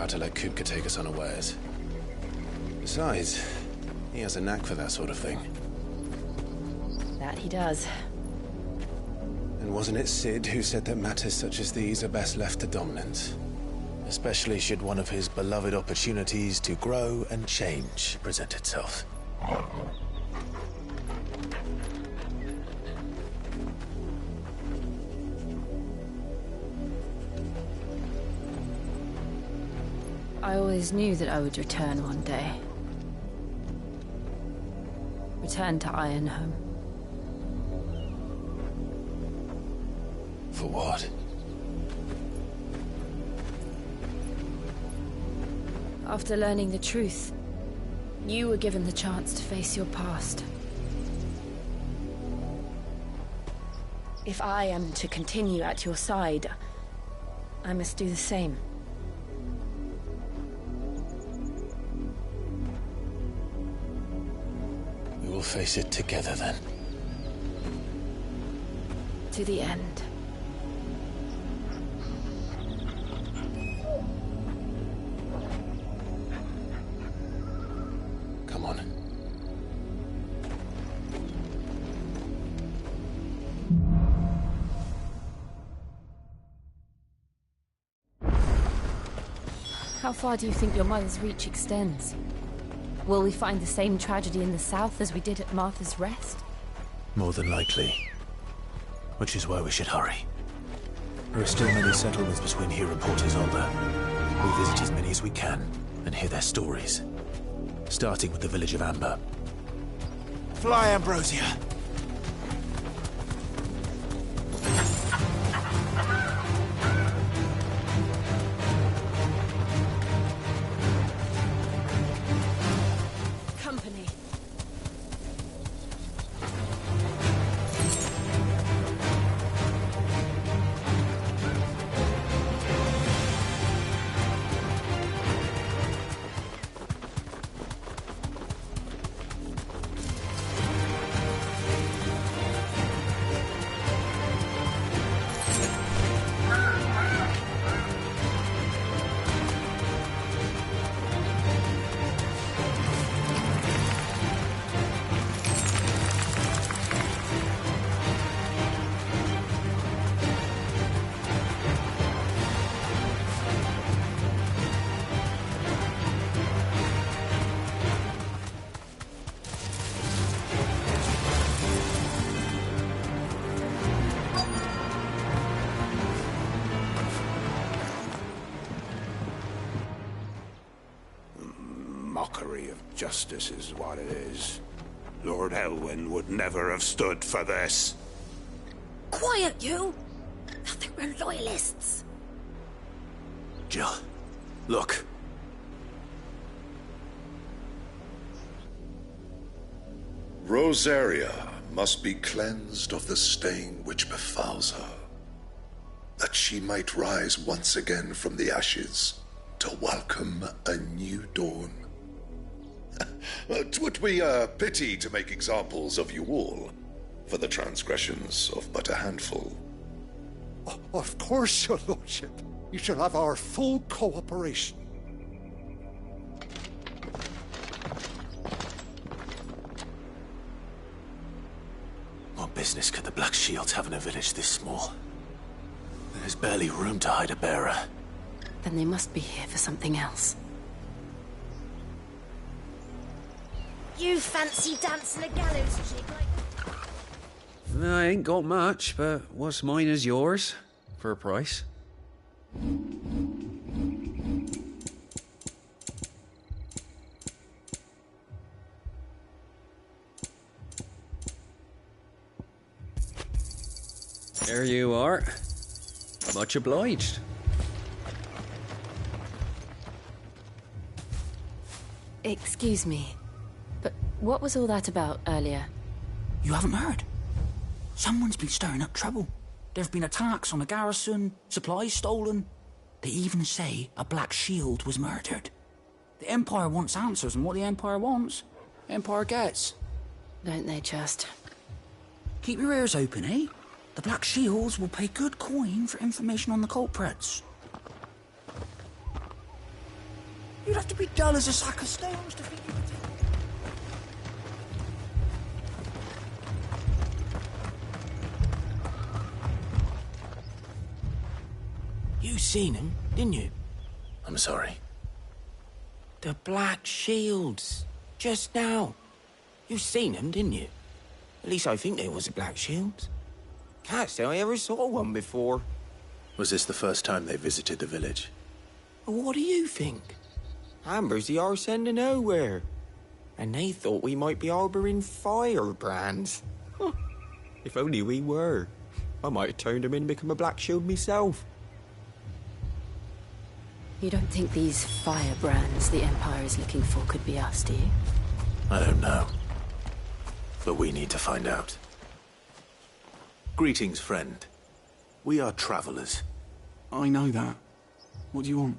about to let Kupka take us unawares. Besides, he has a knack for that sort of thing. That he does. And wasn't it Sid who said that matters such as these are best left to dominance? Especially should one of his beloved opportunities to grow and change present itself. I always knew that I would return one day. Return to Ironhome. For what? After learning the truth, you were given the chance to face your past. If I am to continue at your side, I must do the same. We will face it together then. To the end. Come on. How far do you think your mother's reach extends? Will we find the same tragedy in the south as we did at Martha's Rest? More than likely. Which is why we should hurry. There are still many settlements between here and Port Isolde. We'll visit as many as we can and hear their stories. Starting with the village of Amber. Fly, Ambrosia! Company. Mockery of justice is what it is. Lord Elwyn would never have stood for this. Quiet, you! I think we're loyalists. Jill, look. Rosaria must be cleansed of the stain which befouls her, that she might rise once again from the ashes to welcome a new dawn. 'Twould be a pity to make examples of you all, for the transgressions of but a handful. Of course, your lordship. You shall have our full cooperation. What business could the Black Shields have in a village this small? There's barely room to hide a bearer. Then they must be here for something else. You fancy dancing a gallows jig like... I ain't got much, but what's mine is yours, for a price. There you are. Much obliged. Excuse me, but what was all that about earlier? You haven't heard? Someone's been stirring up trouble. There have been attacks on the garrison, supplies stolen. They even say a Black Shield was murdered. The Empire wants answers, and what the Empire wants, Empire gets. Don't they just? Keep your ears open, eh? The Black Shields will pay good coin for information on the culprits. You'd have to be dull as a sack of stones to think you could do. You seen him, didn't you? I'm sorry. The Black Shields. Just now. You seen them, didn't you? At least I think there was a Black Shields. Can't say I ever saw one before. Was this the first time they visited the village? Well, what do you think? Amber's the arse end of nowhere. And they thought we might be harbouring firebrands. Huh. If only we were. I might have turned them in and become a Black Shield myself. You don't think these firebrands the Empire is looking for could be us, do you? I don't know. But we need to find out. Greetings, friend. We are travelers. I know that. What do you want?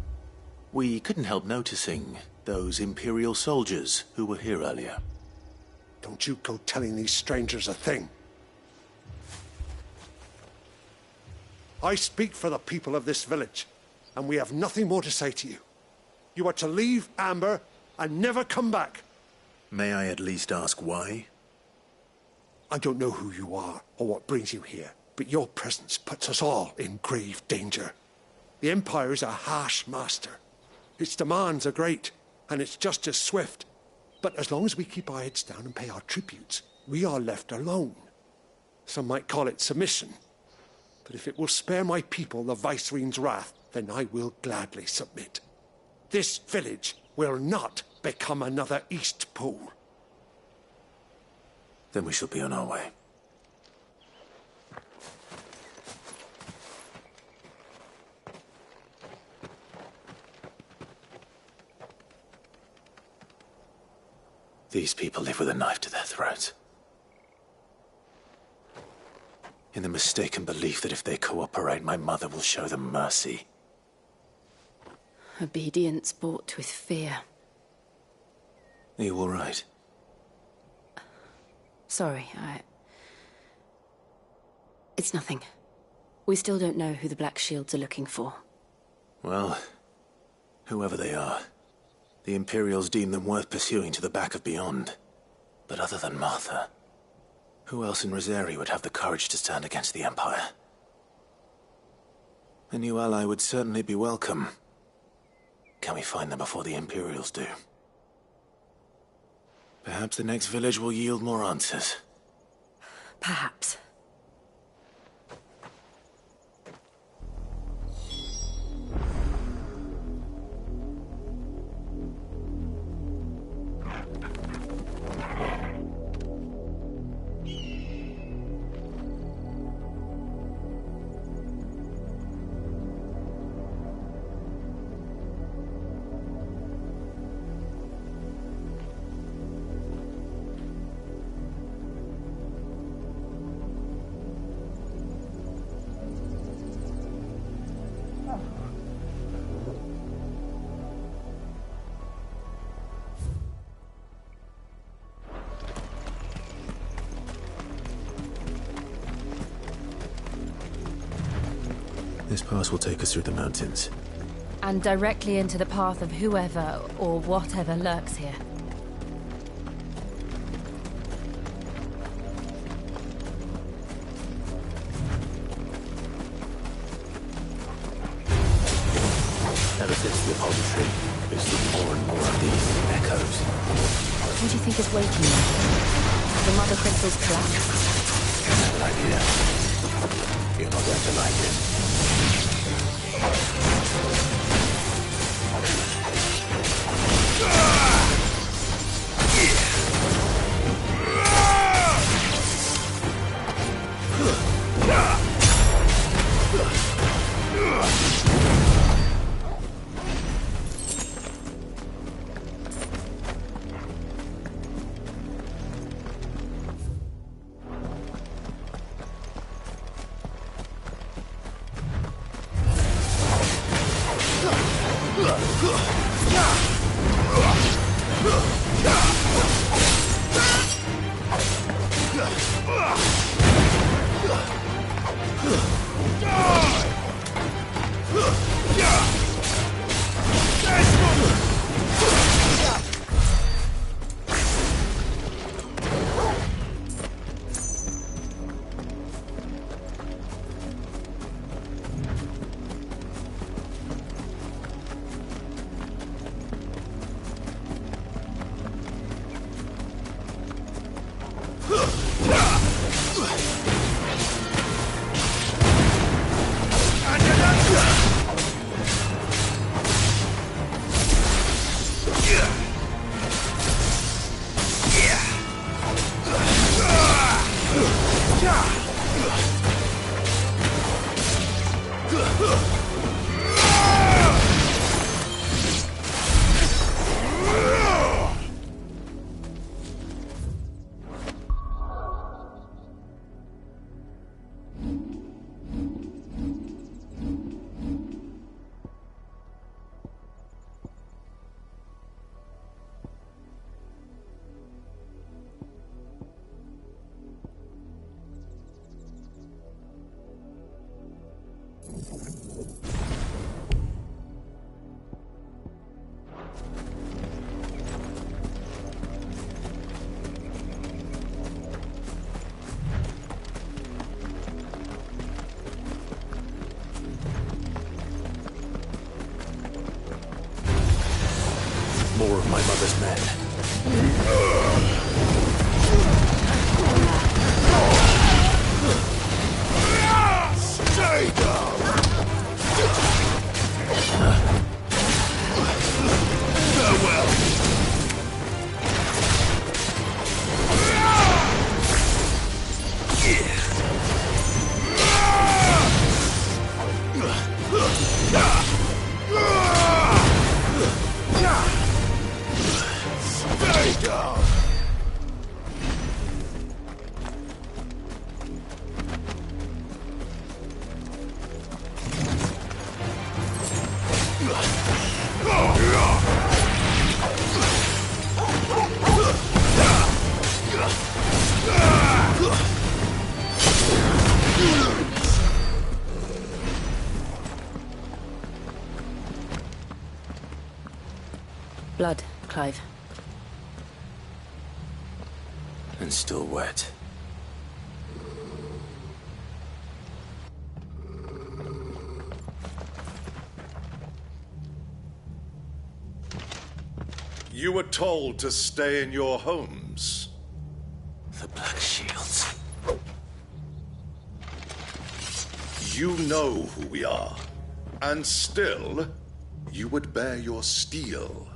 We couldn't help noticing those Imperial soldiers who were here earlier. Don't you go telling these strangers a thing. I speak for the people of this village, and we have nothing more to say to you. You are to leave Amber and never come back. May I at least ask why? I don't know who you are or what brings you here, but your presence puts us all in grave danger. The Empire is a harsh master. Its demands are great, and its justice swift. But as long as we keep our heads down and pay our tributes, we are left alone. Some might call it submission. But if it will spare my people the Viceroy's wrath, then I will gladly submit. This village will not become another East Pool. Then we shall be on our way. These people live with a knife to their throats. In the mistaken belief that if they cooperate, my mother will show them mercy. Obedience bought with fear. Are you all right? Sorry, It's nothing. We still don't know who the Black Shields are looking for. Well, whoever they are, the Imperials deem them worth pursuing to the back of beyond. But other than Martha, who else in Rosari would have the courage to stand against the Empire? A new ally would certainly be welcome. Can we find them before the Imperials do? Perhaps the next village will yield more answers. Perhaps. This pass will take us through the mountains. And directly into the path of whoever or whatever lurks here. Ever since the apology tree, we've seen more and more of these echoes. What do you think is waking them? Have the mother crystals collapsed? I have an idea. You're not going to like it. men. Stay down! Farewell! Stay down! Blood, Clive. And still wet. You were told to stay in your homes. The Black Shields. You know who we are. And still, you would bear your steel.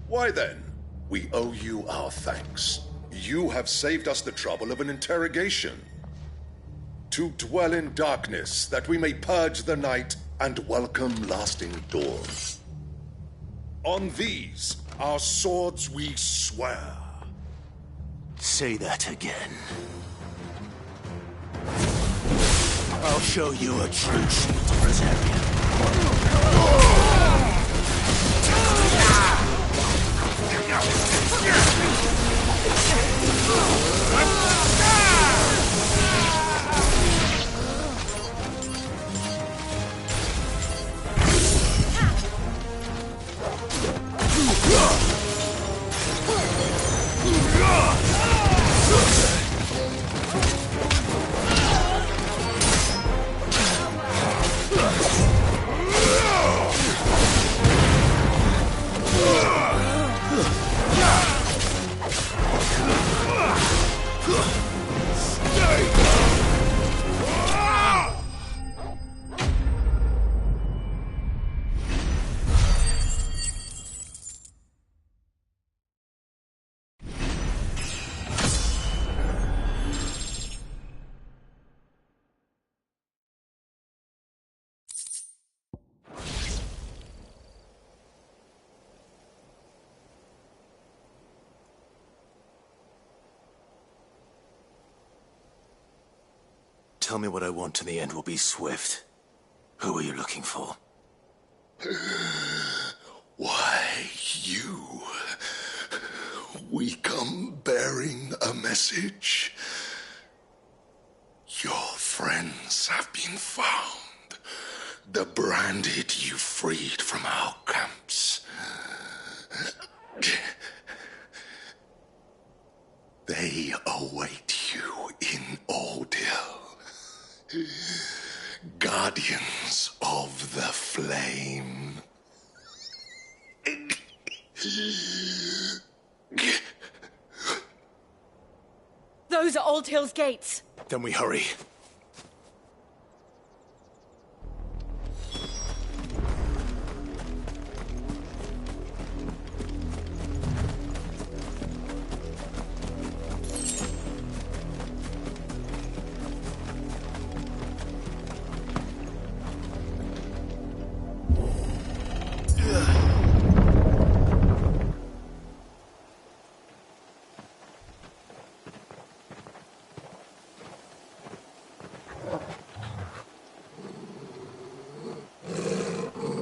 Why then, we owe you our thanks. You have saved us the trouble of an interrogation. To dwell in darkness, that we may purge the night and welcome lasting dawn. On these, our swords we swear. Say that again. I'll show you a true shield Bretarian. Tell me what I want and the end will be swift. Who are you looking for? Why, you. We come bearing a message. Your friends have been found. The branded you freed from our camps. They await you in Ordeal. Guardians of the Flame. Those are Old Hill's gates. Then we hurry.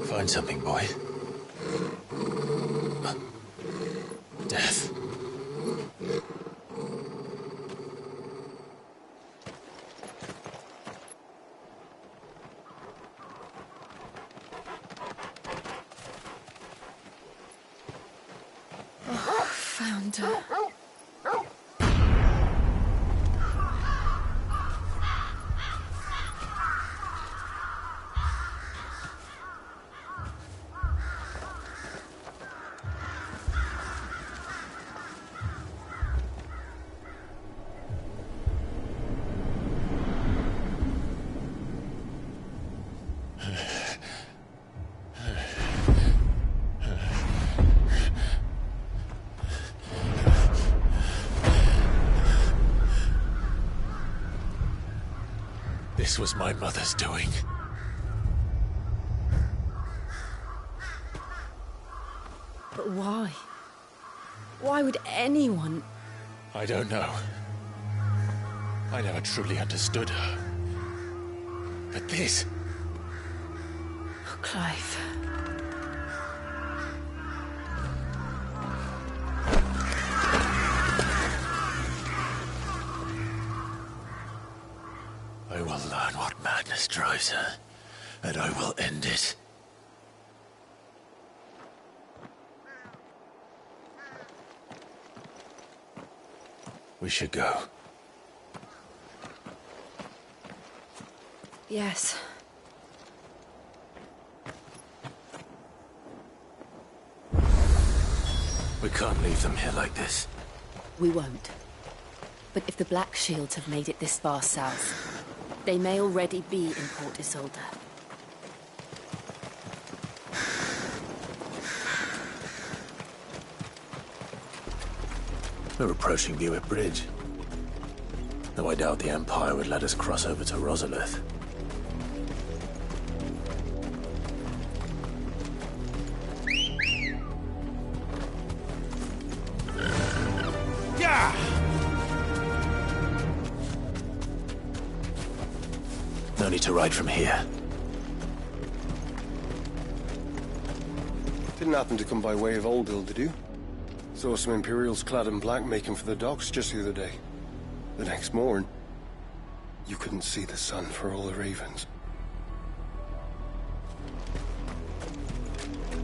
Find something, boy. Death. Found her. This was my mother's doing. But why? Why would anyone... I don't know. I never truly understood her. But this... Oh, Clive. I will learn what madness drives her, and I will end it. We should go. Yes. We can't leave them here like this. We won't. But if the Black Shields have made it this far south, they may already be in Port Isolde. We're approaching Buick Bridge. Though I doubt the Empire would let us cross over to Rosalith. Yeah! No need to ride from here. Didn't happen to come by way of Oldhill, did you? Saw some Imperials clad in black making for the docks just the other day. The next morn, you couldn't see the sun for all the ravens.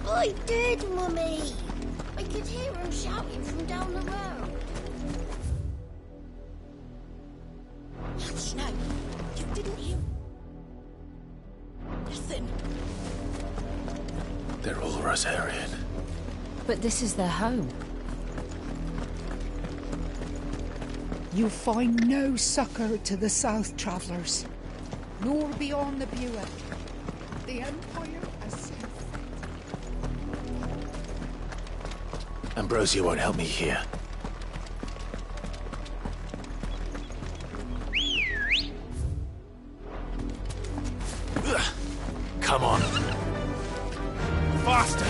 I did, Mummy! I could hear him shouting from down the road. Hush now! You didn't hear... Listen! They're all Rosarian. But this is their home. You find no succor to the south travellers, nor beyond the Buick. The Empire has seen fit. Ambrosia won't help me here. Ugh. Come on. Faster!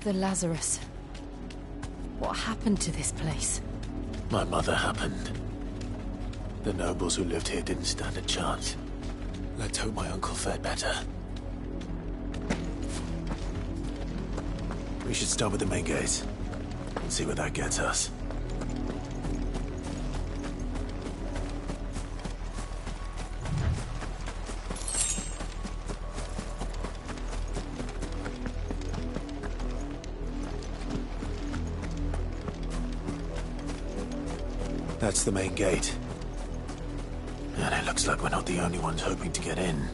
The Lazarus. What happened to this place? My mother happened. The nobles who lived here didn't stand a chance. Let's hope my uncle fared better. We should start with the main gate and see where that gets us. That's the main gate. And it looks like we're not the only ones hoping to get in.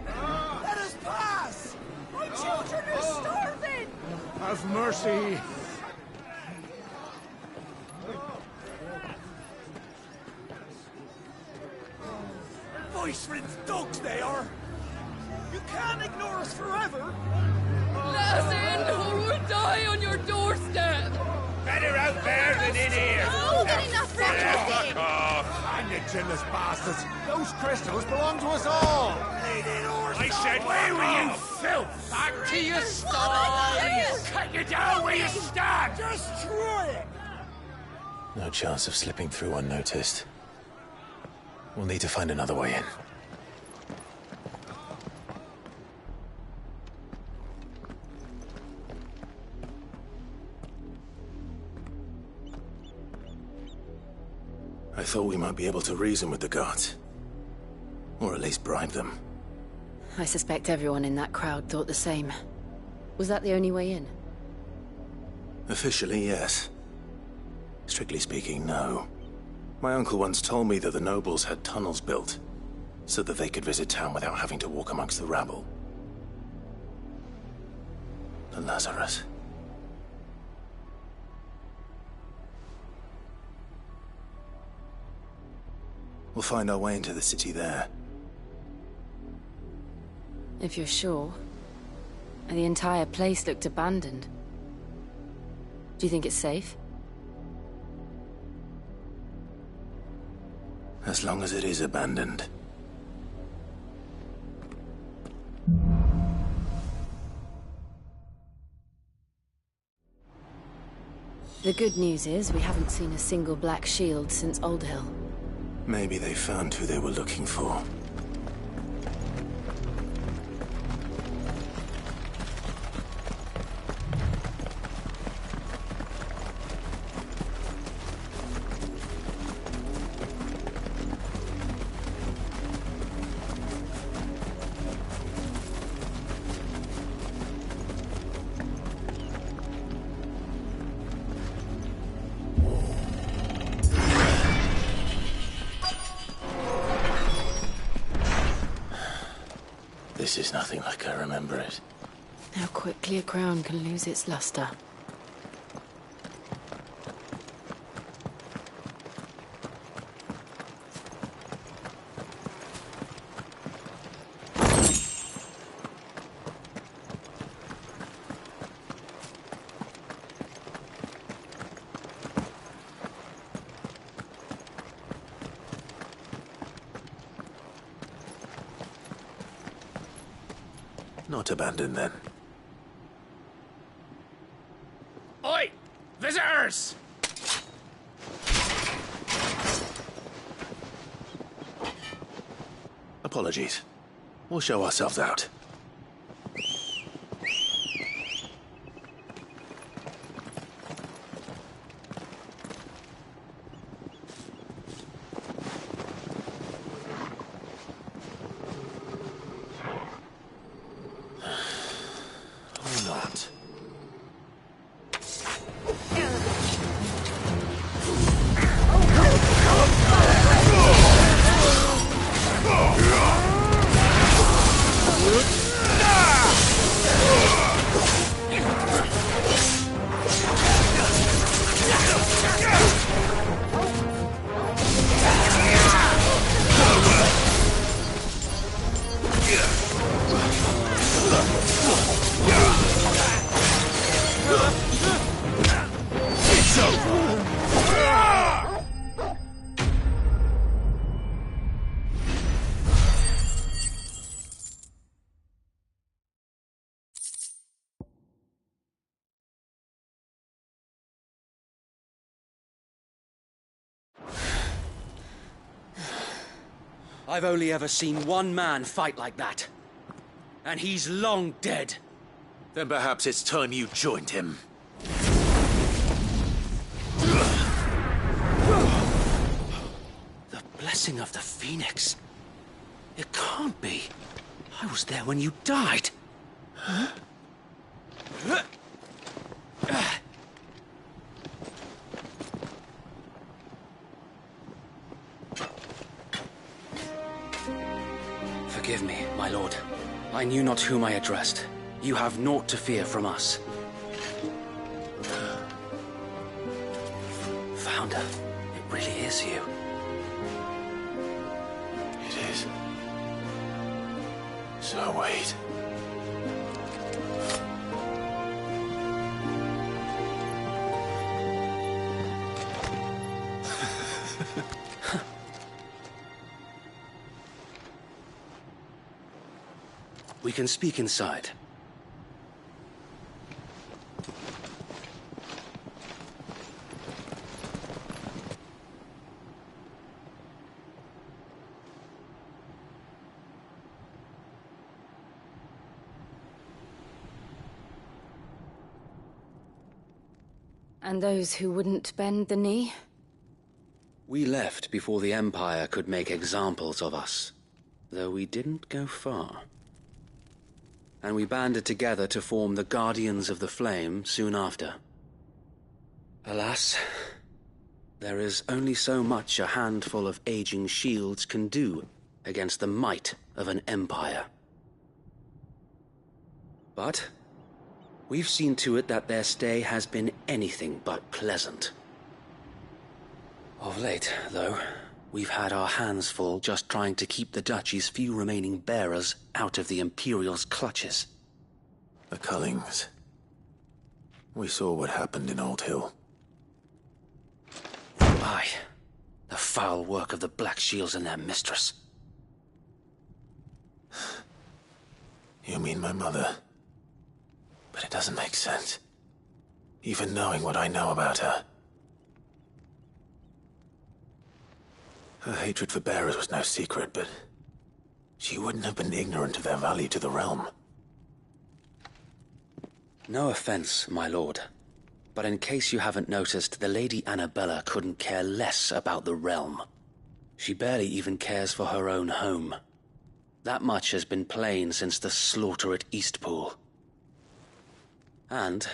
Let us pass! My children are starving! Have mercy! Voice-ridden dogs they are! You can't ignore us forever! Let us in, or we'll die on your doorstep! Better out there than in here! Oh, get enough for everything! Hang it, chinless bastards! Those crystals belong to us all! I said, where were you, filth? Back to your stall! Cut you down where you stand! Just try it! No chance of slipping through unnoticed. We'll need to find another way in. I thought we might be able to reason with the guards. Or at least bribe them. I suspect everyone in that crowd thought the same. Was that the only way in? Officially, yes. Strictly speaking, no. My uncle once told me that the nobles had tunnels built, so that they could visit town without having to walk amongst the rabble. The Lazarus. We'll find our way into the city there. If you're sure. The entire place looked abandoned. Do you think it's safe? As long as it is abandoned. The good news is we haven't seen a single black shield since Old Hill. Maybe they found who they were looking for. This is nothing like I remember it. How quickly a crown can lose its luster. Not abandoned, then. Oi! Visitors! Apologies. We'll show ourselves out. I've only ever seen one man fight like that. And he's long dead. Then perhaps it's time you joined him. The blessing of the Phoenix. It can't be. I was there when you died. Huh? Forgive me, my lord. I knew not whom I addressed. You have naught to fear from us. Founder, it really is you. It is. So wait. We can speak inside. And those who wouldn't bend the knee? We left before the Empire could make examples of us, though we didn't go far. And we banded together to form the Guardians of the Flame soon after. Alas, there is only so much a handful of aging shields can do against the might of an empire. But we've seen to it that their stay has been anything but pleasant. Of late, though, we've had our hands full just trying to keep the Duchy's few remaining bearers out of the Imperial's clutches. The Cullings. We saw what happened in Old Hill. Aye. The foul work of the Black Shields and their mistress. You mean my mother? But it doesn't make sense. Even knowing what I know about her. Her hatred for bearers was no secret, but she wouldn't have been ignorant of their value to the realm. No offense, my lord. But in case you haven't noticed, the Lady Annabella couldn't care less about the realm. She barely even cares for her own home. That much has been plain since the slaughter at Eastpool. And,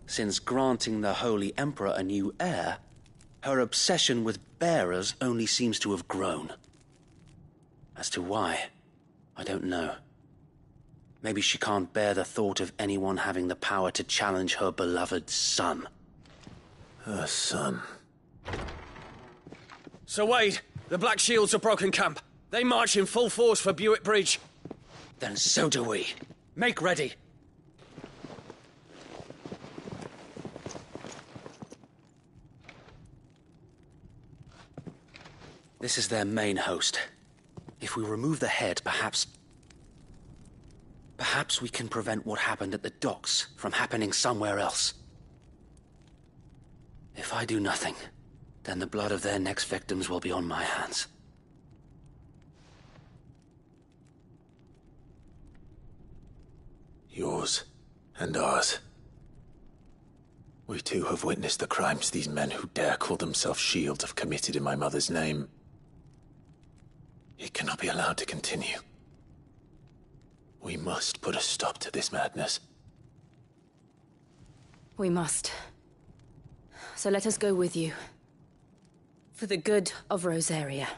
since granting the Holy Emperor a new heir, her obsession with bearers only seems to have grown. As to why, I don't know. Maybe she can't bear the thought of anyone having the power to challenge her beloved son. Her son. Sir Wade, the Black Shields have broken camp. They march in full force for Buick Bridge. Then so do we. Make ready. This is their main host. If we remove the head, perhaps we can prevent what happened at the docks from happening somewhere else. If I do nothing, then the blood of their next victims will be on my hands. Yours and ours. We too have witnessed the crimes these men who dare call themselves shields have committed in my mother's name. It cannot be allowed to continue. We must put a stop to this madness. We must. So let us go with you. For the good of Rosaria.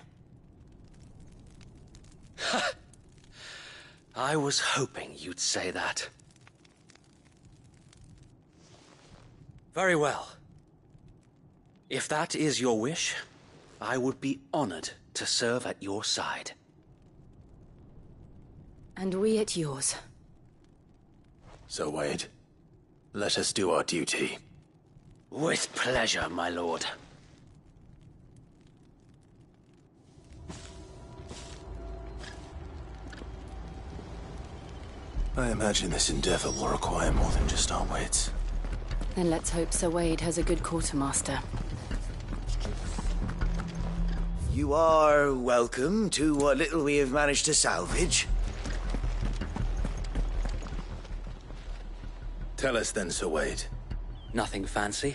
I was hoping you'd say that. Very well. If that is your wish, I would be honored to serve at your side. And we at yours. So, Wade, let us do our duty. With pleasure, my lord. I imagine this endeavor will require more than just our wits. Then let's hope Sir Wade has a good quartermaster. You are welcome to what little we have managed to salvage. Tell us then, Sir Wade. Nothing fancy.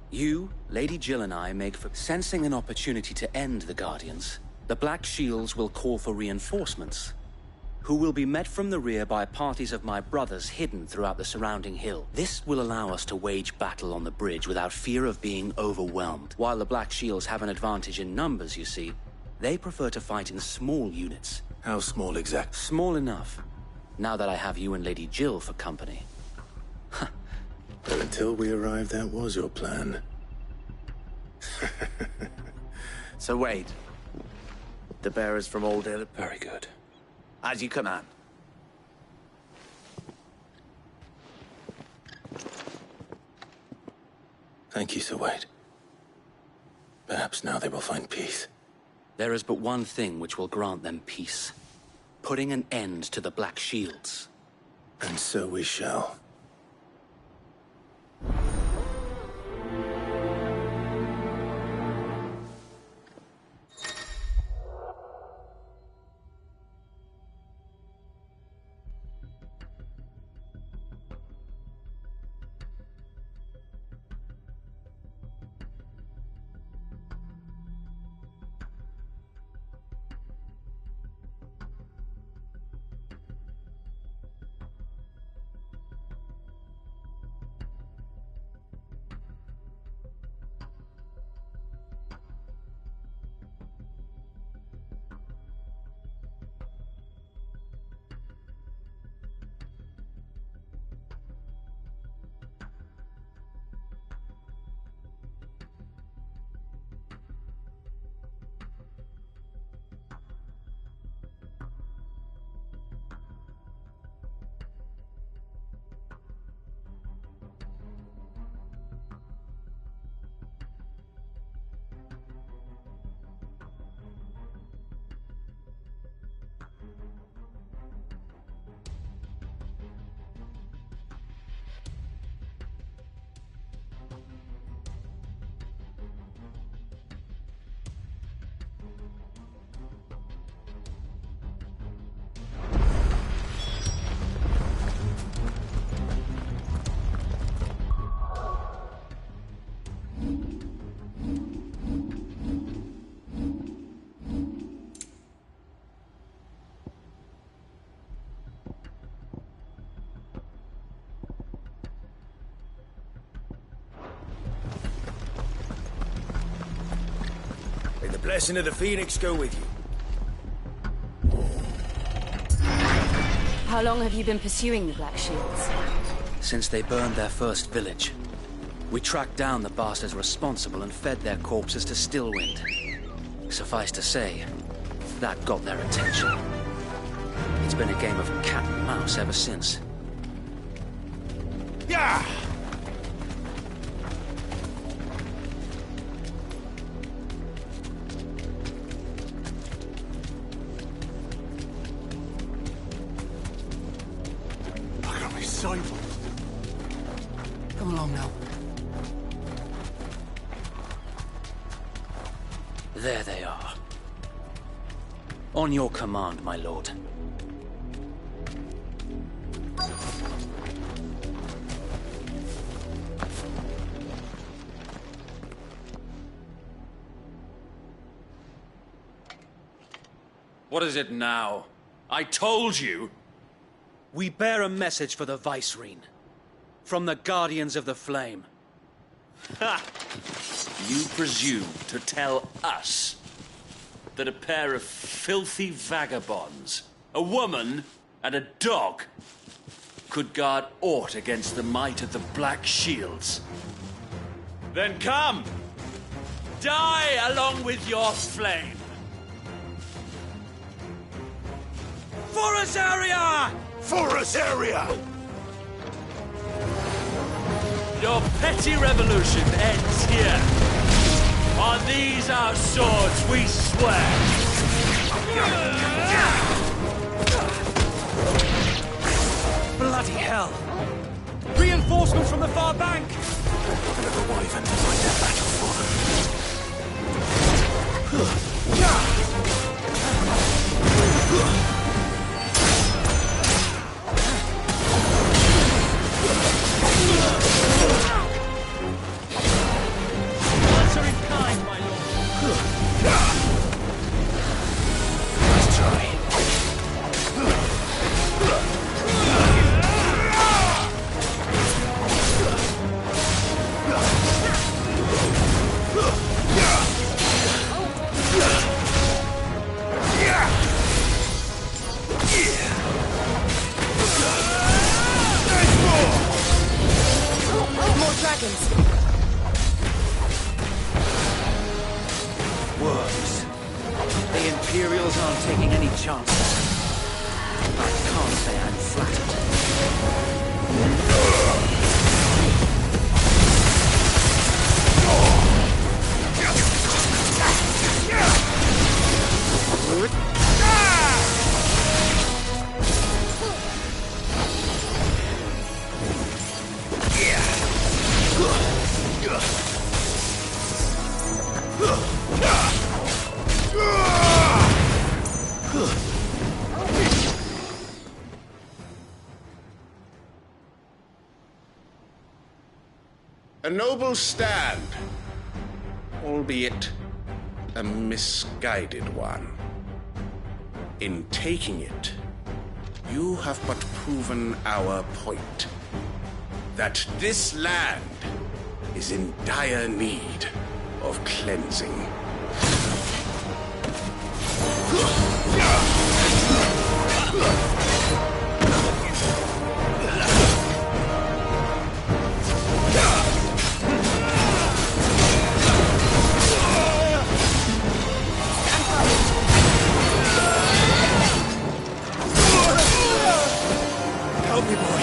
You, Lady Jill and I make for sensing an opportunity to end the Guardians. The Black Shields will call for reinforcements, who will be met from the rear by parties of my brothers hidden throughout the surrounding hill. This will allow us to wage battle on the bridge without fear of being overwhelmed. While the Black Shields have an advantage in numbers, you see, they prefer to fight in small units. How small exactly? Small enough, now that I have you and Lady Jill for company. But until we arrived, that was your plan. So Wade, the bearers from Old Hill. Very good. As you command. Thank you, Sir Wade. Perhaps now they will find peace. There is but one thing which will grant them peace. Putting an end to the Black Shields. And so we shall. Blessing of the Phoenix go with you. How long have you been pursuing the Black Shields? Since they burned their first village. We tracked down the bastards responsible and fed their corpses to Stillwind. Suffice to say, that got their attention. It's been a game of cat and mouse ever since. Yeah! Look at me sight. Come along now. There they are. On your command, my lord. What is it now? I told you! We bear a message for the Vicereine. From the Guardians of the Flame. Ha! You presume to tell us that a pair of filthy vagabonds, a woman and a dog, could guard aught against the might of the Black Shields? Then come! Die along with your flame! For us area! For us area! Your petty revolution ends here. On these our swords we swear. Bloody hell! Reinforcements from the far bank! Never wiven to find their battle for them. Answer in kind, my lord. Let's try. More dragons. Worms. The Imperials aren't taking any chances. I can't say I'm flattered. A noble stand, albeit a misguided one. In taking it, you have but proven our point. That this land is in dire need of cleansing. Help me, boy.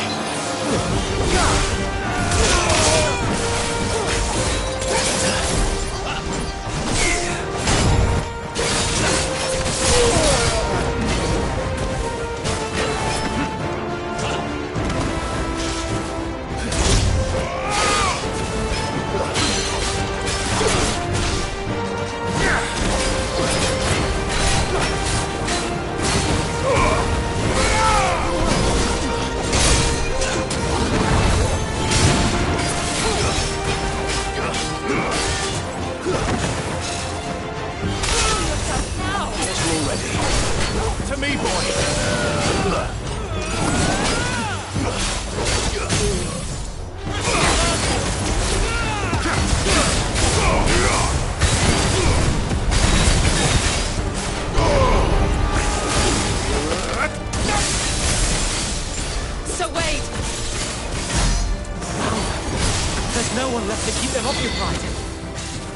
to keep them occupied.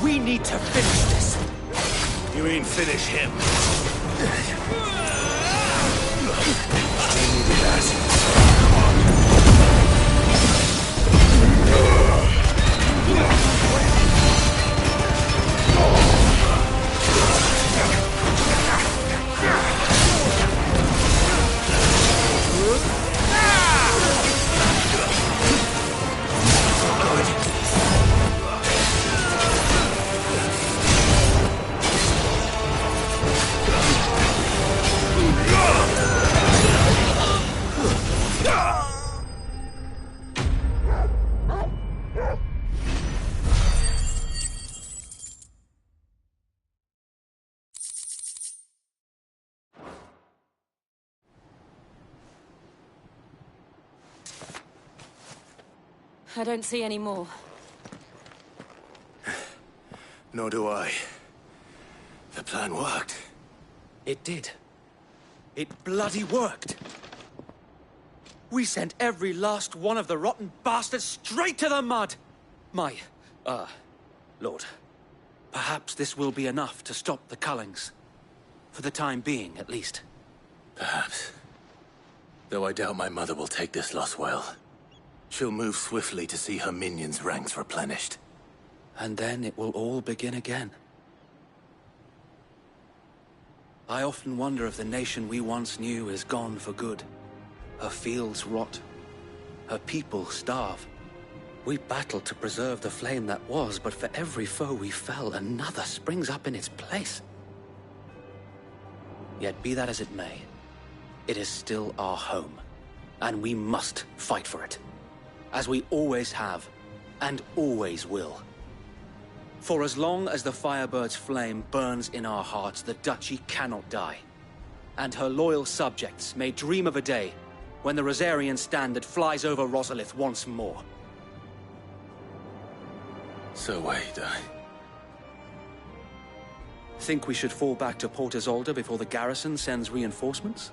We need to finish this. You mean finish him? I don't see any more. Nor do I. The plan worked. It did. It bloody worked. We sent every last one of the rotten bastards straight to the mud! Lord, perhaps this will be enough to stop the Cullings. For the time being, at least. Perhaps. Though I doubt my mother will take this loss well. She'll move swiftly to see her minions' ranks replenished. And then it will all begin again. I often wonder if the nation we once knew is gone for good. Her fields rot. Her people starve. We battled to preserve the flame that was, but for every foe we fell, another springs up in its place. Yet be that as it may, it is still our home, and we must fight for it. As we always have, and always will. For as long as the Firebird's flame burns in our hearts, the Duchy cannot die. And her loyal subjects may dream of a day when the Rosarian standard flies over Rosalith once more. So wait, Think we should fall back to Port Isolde before the garrison sends reinforcements?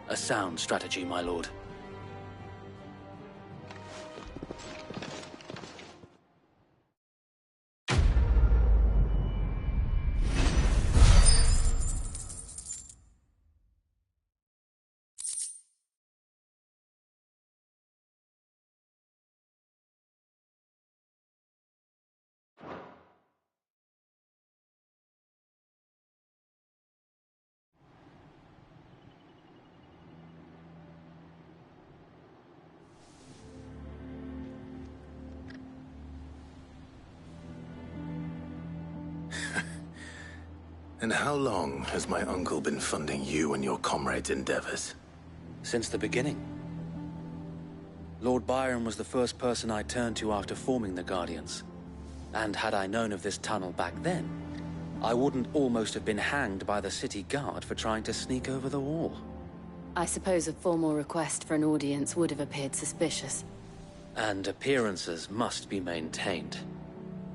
A sound strategy, my lord. And how long has my uncle been funding you and your comrades' endeavors? Since the beginning. Lord Byron was the first person I turned to after forming the Guardians. And had I known of this tunnel back then, I wouldn't almost have been hanged by the city guard for trying to sneak over the wall. I suppose a formal request for an audience would have appeared suspicious. And appearances must be maintained.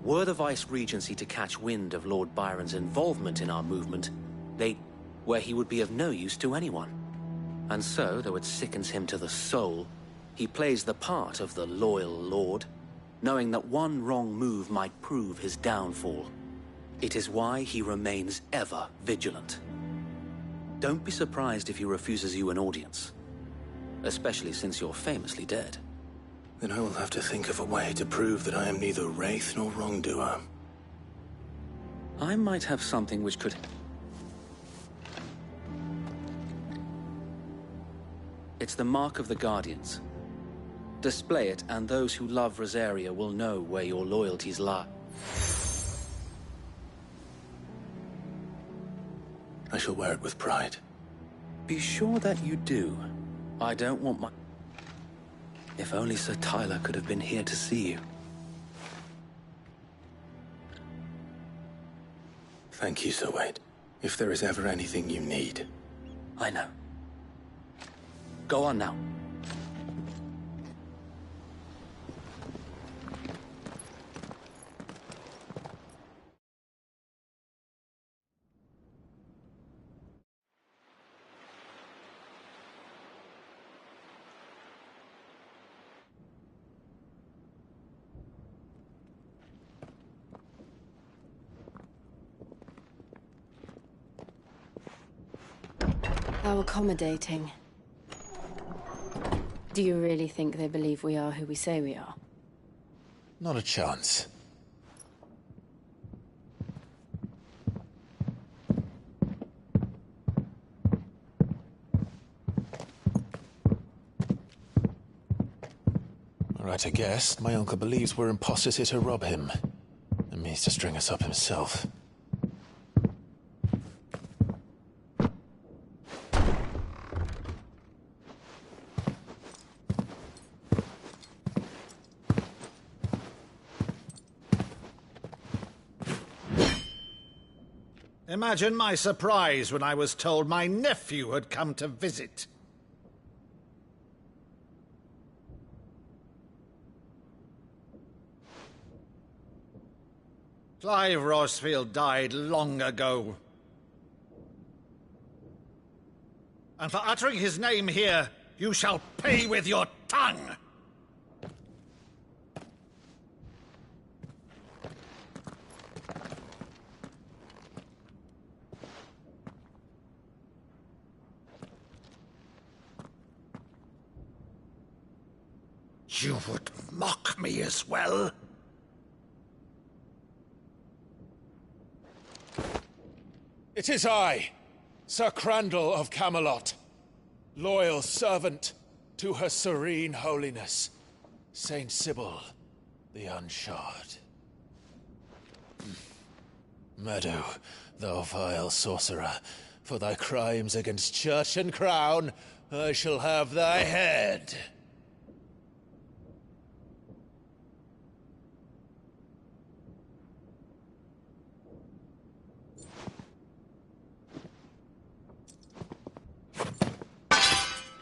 Were the Vice-Regency to catch wind of Lord Byron's involvement in our movement, where he would be of no use to anyone. And so, though it sickens him to the soul, he plays the part of the loyal lord, knowing that one wrong move might prove his downfall. It is why he remains ever vigilant. Don't be surprised if he refuses you an audience, especially since you're famously dead. Then I will have to think of a way to prove that I am neither wraith nor wrongdoer. I might have something which could... It's the mark of the Guardians. Display it, and those who love Rosaria will know where your loyalties lie. I shall wear it with pride. Be sure that you do. I don't want my... If only Sir Tyler could have been here to see you. Thank you, Sir Wade. If there is ever anything you need. I know. Go on now. How accommodating. Do you really think they believe we are who we say we are? Not a chance. Right, I guess. My uncle believes we're imposters here to rob him. And means to string us up himself. Imagine my surprise when I was told my nephew had come to visit. Clive Rosfield died long ago. And for uttering his name here, you shall pay with your tongue! You would mock me as well? It is I, Sir Crandall of Camelot, loyal servant to her serene holiness, Saint Sybil the Unshod. Meadow, thou vile sorcerer, for thy crimes against church and crown, I shall have thy head.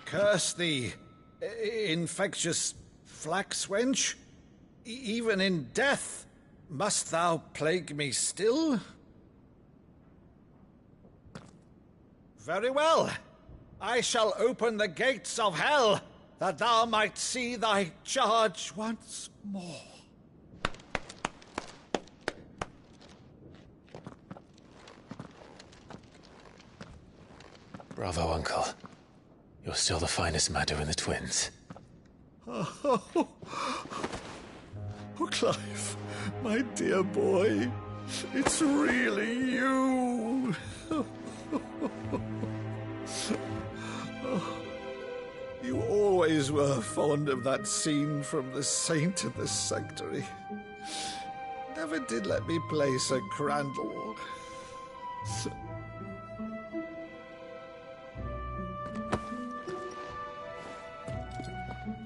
Curse thee, infectious flax wench. Even in death, must thou plague me still? Very well. I shall open the gates of hell, that thou might see thy charge once more. Bravo, Uncle. You're still the finest Meadow in the twins. Oh, Clive, my dear boy, it's really you. You always were fond of that scene from The Saint of the Sanctuary. Never did let me play Sir Crandall.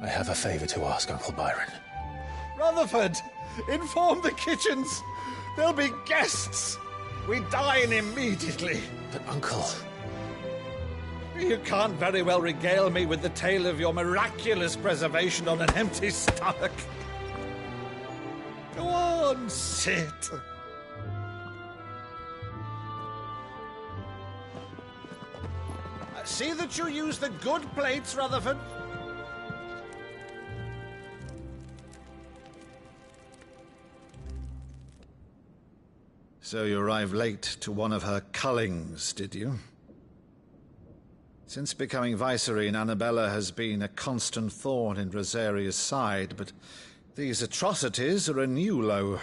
I have a favor to ask, Uncle Byron. Rutherford, inform the kitchens. There'll be guests. We dine immediately. But, Uncle... You can't very well regale me with the tale of your miraculous preservation on an empty stomach. Go on, sit. See that you use the good plates, Rutherford. So you arrived late to one of her cullings, did you? Since becoming Vicereine, Annabella has been a constant thorn in Rosaria's side, but these atrocities are a new low.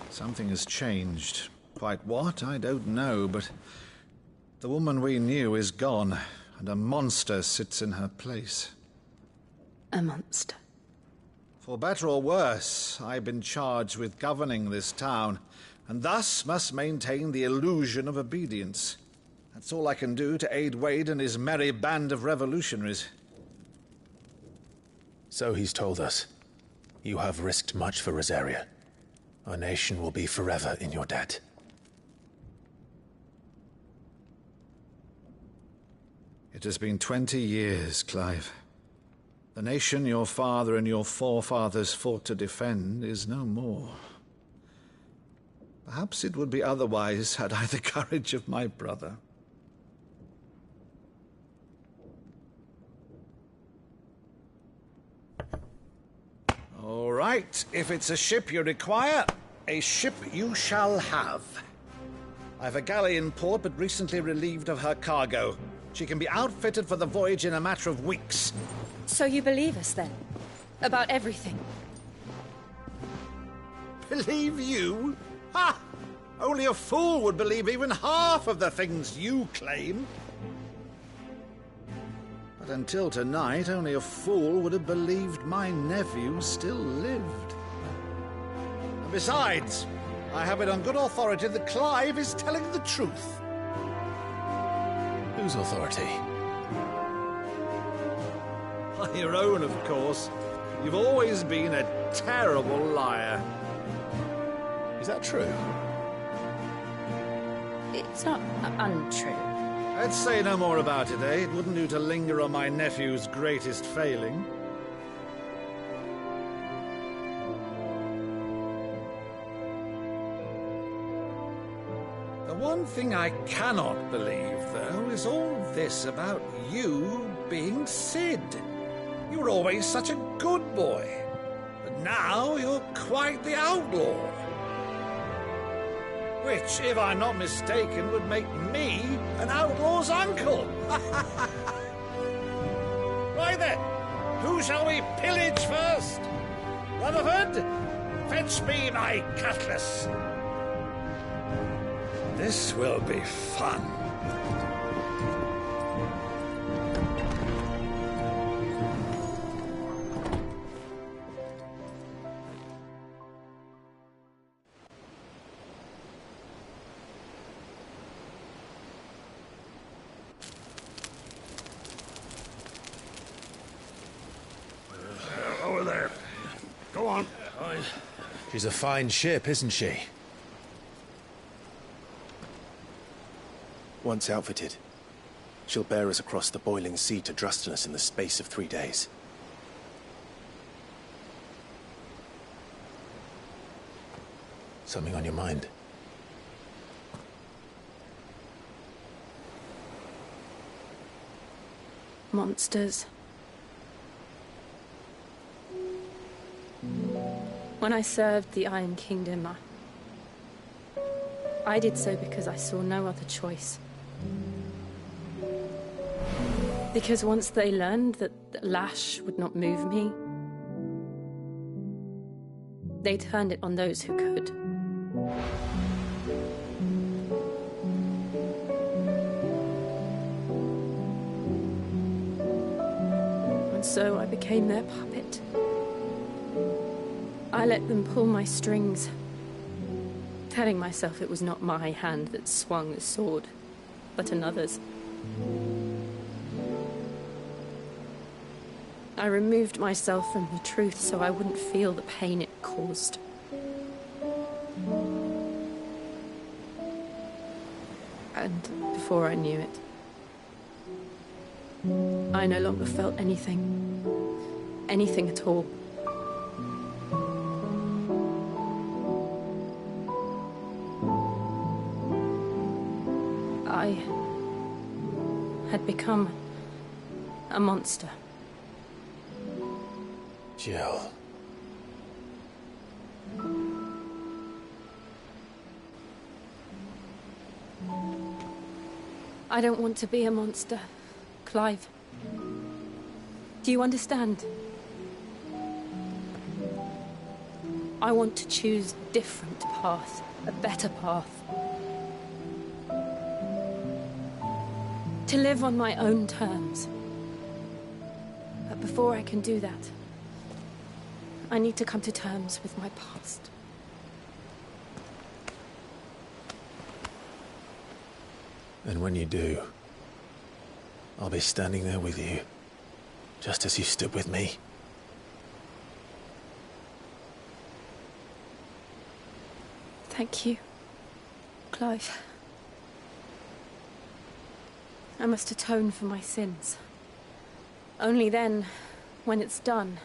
Something has changed. Quite what, I don't know, but the woman we knew is gone, and a monster sits in her place. A monster? For better or worse, I've been charged with governing this town, and thus must maintain the illusion of obedience. That's all I can do to aid Wade and his merry band of revolutionaries. So he's told us. You have risked much for Rosaria. Our nation will be forever in your debt. It has been 20 years, Clive. The nation your father and your forefathers fought to defend is no more. Perhaps it would be otherwise had I the courage of my brother. All right, if it's a ship you require, a ship you shall have. I've a galley in port, but recently relieved of her cargo. She can be outfitted for the voyage in a matter of weeks. So you believe us, then? About everything? Believe you? Ha! Only a fool would believe even half of the things you claim. But until tonight, only a fool would have believed my nephew still lived. And besides, I have it on good authority that Clive is telling the truth. Whose authority? Your own, of course. You've always been a terrible liar. Is that true? It's not untrue. Let's say no more about it, eh? It wouldn't do to linger on my nephew's greatest failing. The one thing I cannot believe, though, is all this about you being Sid. You were always such a good boy, but now you're quite the outlaw. Which, if I'm not mistaken, would make me an outlaw's uncle. Right then, who shall we pillage first? Rutherford, fetch me my cutlass. This will be fun. Over there. Go on. She's a fine ship, isn't she? Once outfitted, she'll bear us across the boiling sea to Drusteness in the space of 3 days. Something on your mind? Monsters. When I served the Iron Kingdom, I did so because I saw no other choice. Because once they learned that the lash would not move me, they turned it on those who could. And so I became their puppet. I let them pull my strings, telling myself it was not my hand that swung the sword, but another's. I removed myself from the truth so I wouldn't feel the pain it caused. And before I knew it, I no longer felt anything. Anything at all. I had become a monster. Jill. I don't want to be a monster, Clive. Do you understand? I want to choose a different path, a better path. To live on my own terms. But before I can do that, I need to come to terms with my past. And when you do, I'll be standing there with you, just as you stood with me. Thank you, Clive. I must atone for my sins. Only then, when it's done,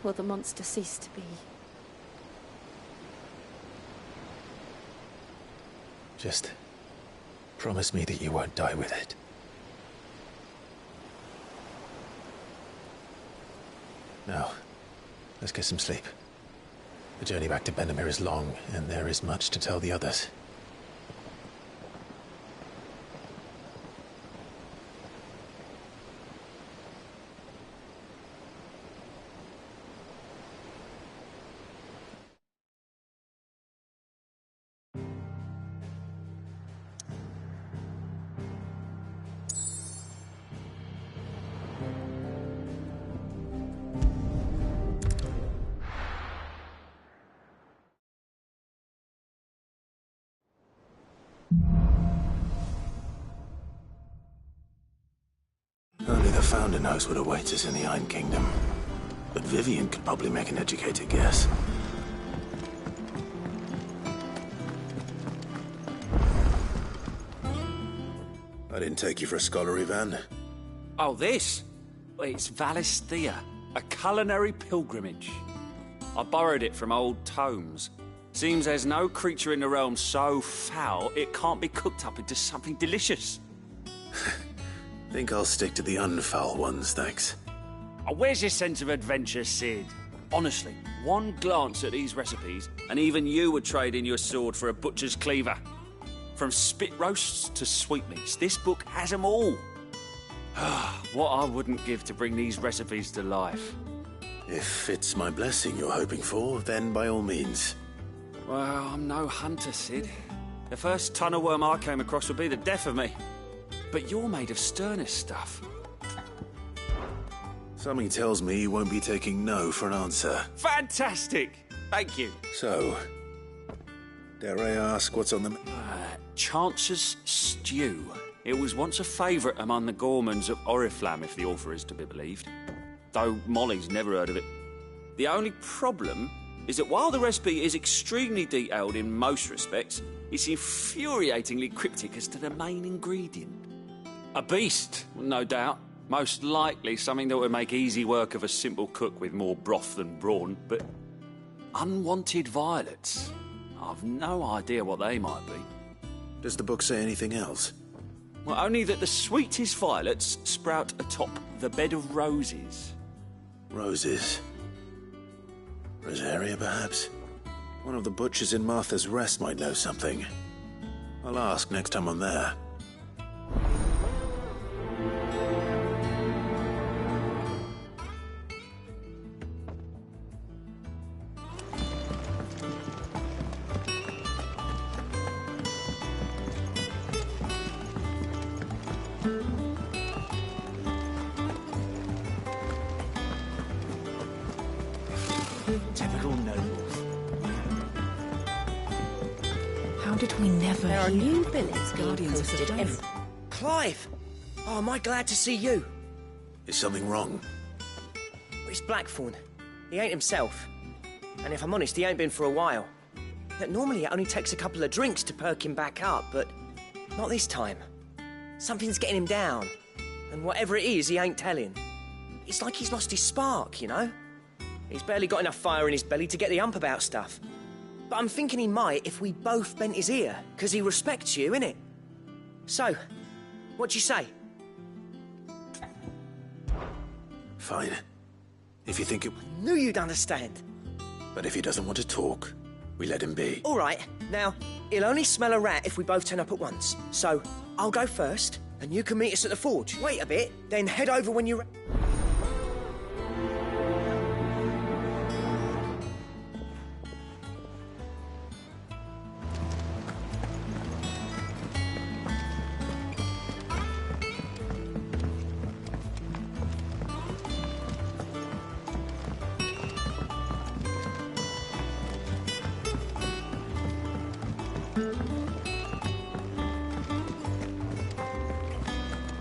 will the monster cease to be. Just promise me that you won't die with it. Now, let's get some sleep. The journey back to Benamir is long, and there is much to tell the others. founder knows what awaits us in the Iron Kingdom. But Vivian could probably make an educated guess. I didn't take you for a scholar, Ivan. Oh, this? It's Valisthea, a culinary pilgrimage. I borrowed it from old tomes. Seems there's no creature in the realm so foul it can't be cooked up into something delicious. Think I'll stick to the unfoul ones, thanks. Oh, where's your sense of adventure, Sid? Honestly, one glance at these recipes, and even you would trade in your sword for a butcher's cleaver. From spit roasts to sweetmeats, this book has them all. What I wouldn't give to bring these recipes to life. If it's my blessing you're hoping for, then by all means. Well, I'm no hunter, Sid. The first tunnel worm I came across would be the death of me. But you're made of sterner stuff. Something tells me you won't be taking no for an answer. Fantastic! Thank you. So, dare I ask what's on the... Chance's Stew. It was once a favourite among the gourmands of Oriflamme, if the author is to be believed. Though Molly's never heard of it. The only problem is that while the recipe is extremely detailed in most respects, it's infuriatingly cryptic as to the main ingredient. A beast, no doubt. Most likely something that would make easy work of a simple cook with more broth than brawn, but unwanted violets. I've no idea what they might be. Does the book say anything else? Well, only that the sweetest violets sprout atop the bed of roses. Roses? Rosaria, perhaps? One of the butchers in Martha's Rest might know something. I'll ask next time I'm there. Typical nobles. How did we never There are hear new of billets being Guardians of the posted Flame? every... Clive! Oh, am I glad to see you? Is something wrong? It's Blackthorn. He ain't himself. And if I'm honest, he ain't been for a while. Yet normally it only takes a couple of drinks to perk him back up, but not this time. Something's getting him down. And whatever it is, he ain't telling. It's like he's lost his spark, you know? He's barely got enough fire in his belly to get the ump about stuff. But I'm thinking he might if we both bent his ear, because he respects you, innit? So, what do you say? Fine. If you think it... Knew you'd understand. But if he doesn't want to talk, we let him be. All right, now, he'll only smell a rat if we both turn up at once. So, I'll go first, and you can meet us at the forge. Wait a bit, then head over when you're...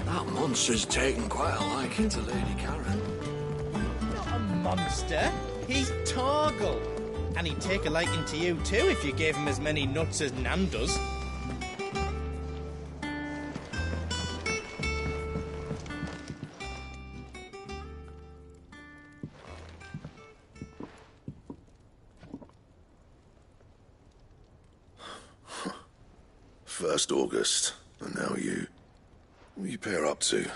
That monster's taken quite a liking to Lady Karen. Not a monster. He's Torgal. And he'd take a liking to you too if you gave him as many nuts as Nan does. First August, and now you. What are you pair up to?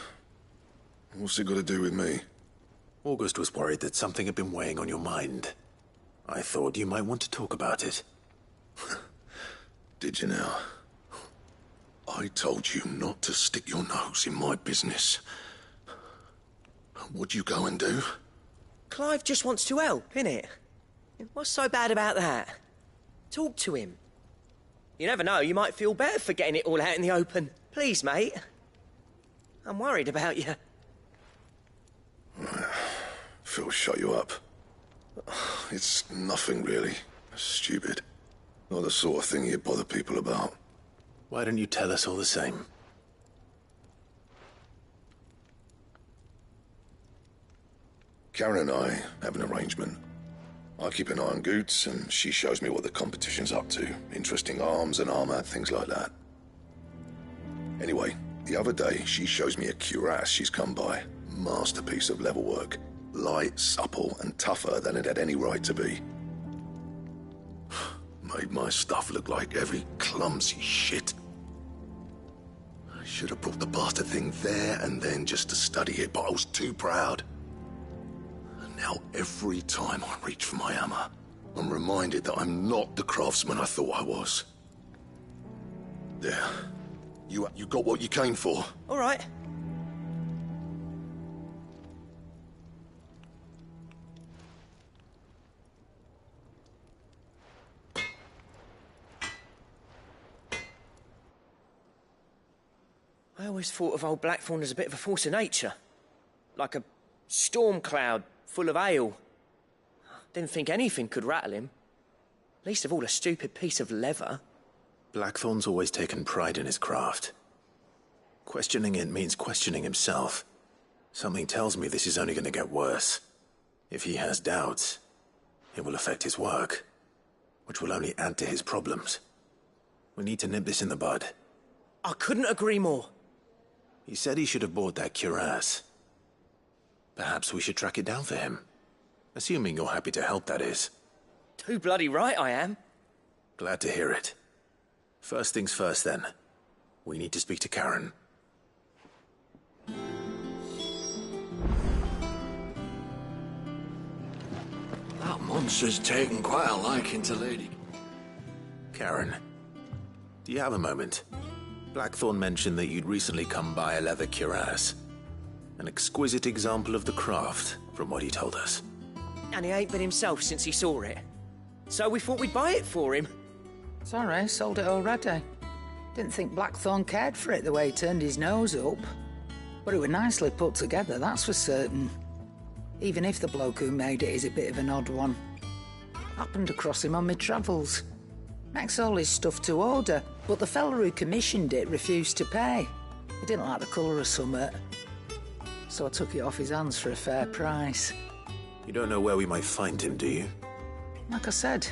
What's it got to do with me? August was worried that something had been weighing on your mind. I thought you might want to talk about it. Did you now? I told you not to stick your nose in my business. What'd you go and do? Clive just wants to help, innit? What's so bad about that? Talk to him. You never know, you might feel better for getting it all out in the open. Please, mate. I'm worried about you. Phil shut you up. It's nothing, really. Stupid. Not the sort of thing you bother people about. Why don't you tell us all the same? Karen and I have an arrangement. I keep an eye on Goots, and she shows me what the competition's up to. Interesting arms and armor, things like that. Anyway, the other day, she shows me a cuirass she's come by. Masterpiece of level work. Light, supple, and tougher than it had any right to be. Made my stuff look like every clumsy shit. I should have brought the bastard thing there and then just to study it, but I was too proud. And now every time I reach for my hammer, I'm reminded that I'm not the craftsman I thought I was. There. You got what you came for. All right. I always thought of old Blackthorn as a bit of a force of nature. Like a storm cloud full of hail. Didn't think anything could rattle him. Least of all a stupid piece of leather. Blackthorn's always taken pride in his craft. Questioning it means questioning himself. Something tells me this is only going to get worse. If he has doubts, it will affect his work, which will only add to his problems. We need to nip this in the bud. I couldn't agree more. He said he should have bought that cuirass. Perhaps we should track it down for him. Assuming you're happy to help, that is. Too bloody right I am. Glad to hear it. First things first, then. We need to speak to Karen. That monster's taken quite a liking to Lady. Karen, do you have a moment? Blackthorn mentioned that you'd recently come by a leather cuirass. An exquisite example of the craft, from what he told us. And he ain't been himself since he saw it. So we thought we'd buy it for him. Sorry, sold it already. Didn't think Blackthorn cared for it the way he turned his nose up. But it was nicely put together, that's for certain. Even if the bloke who made it is a bit of an odd one. Happened across him on my travels. Makes all his stuff to order, but the fella who commissioned it refused to pay. He didn't like the colour of summit. So I took it off his hands for a fair price. You don't know where we might find him, do you? Like I said,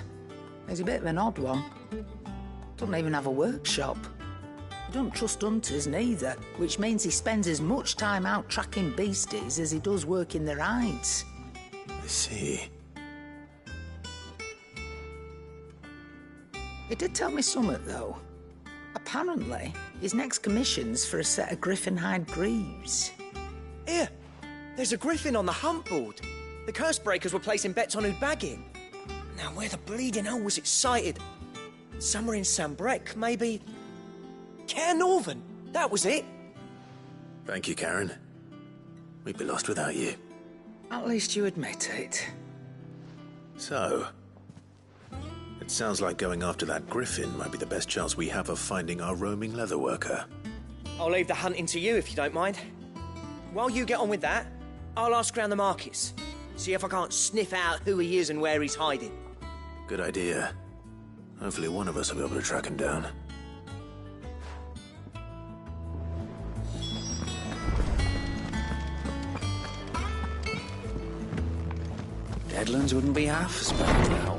he's a bit of an odd one. Doesn't even have a workshop. He don't trust hunters neither, which means he spends as much time out tracking beasties as he does working their hides. I see. He did tell me something, though. Apparently, his next commission's for a set of griffin hide greaves. Here, there's a griffin on the hunt board. The curse breakers were placing bets on who'd bag it. Now, where the bleeding hell was it sighted? Somewhere in Sambrec, maybe? Care Northern, that was it. Thank you, Karen. We'd be lost without you. At least you admit it. So, it sounds like going after that griffin might be the best chance we have of finding our roaming leatherworker. I'll leave the hunting to you if you don't mind. While you get on with that, I'll ask around the markets. See if I can't sniff out who he is and where he's hiding. Good idea. Hopefully one of us will be able to track him down. Deadlands wouldn't be half as bad now.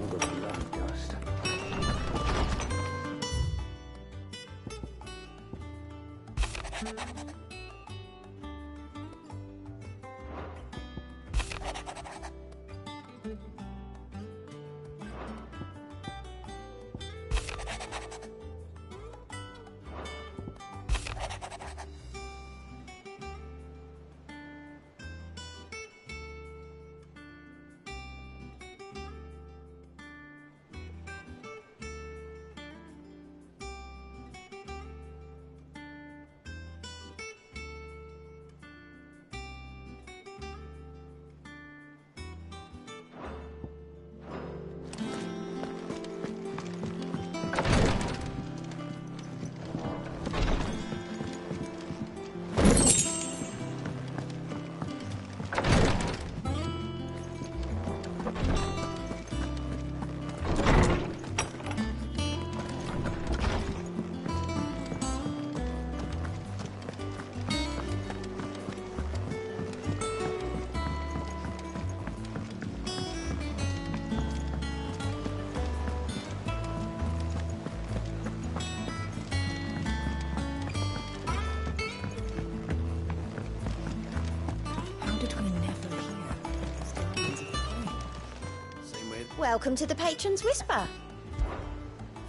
Welcome to the Patron's Whisper.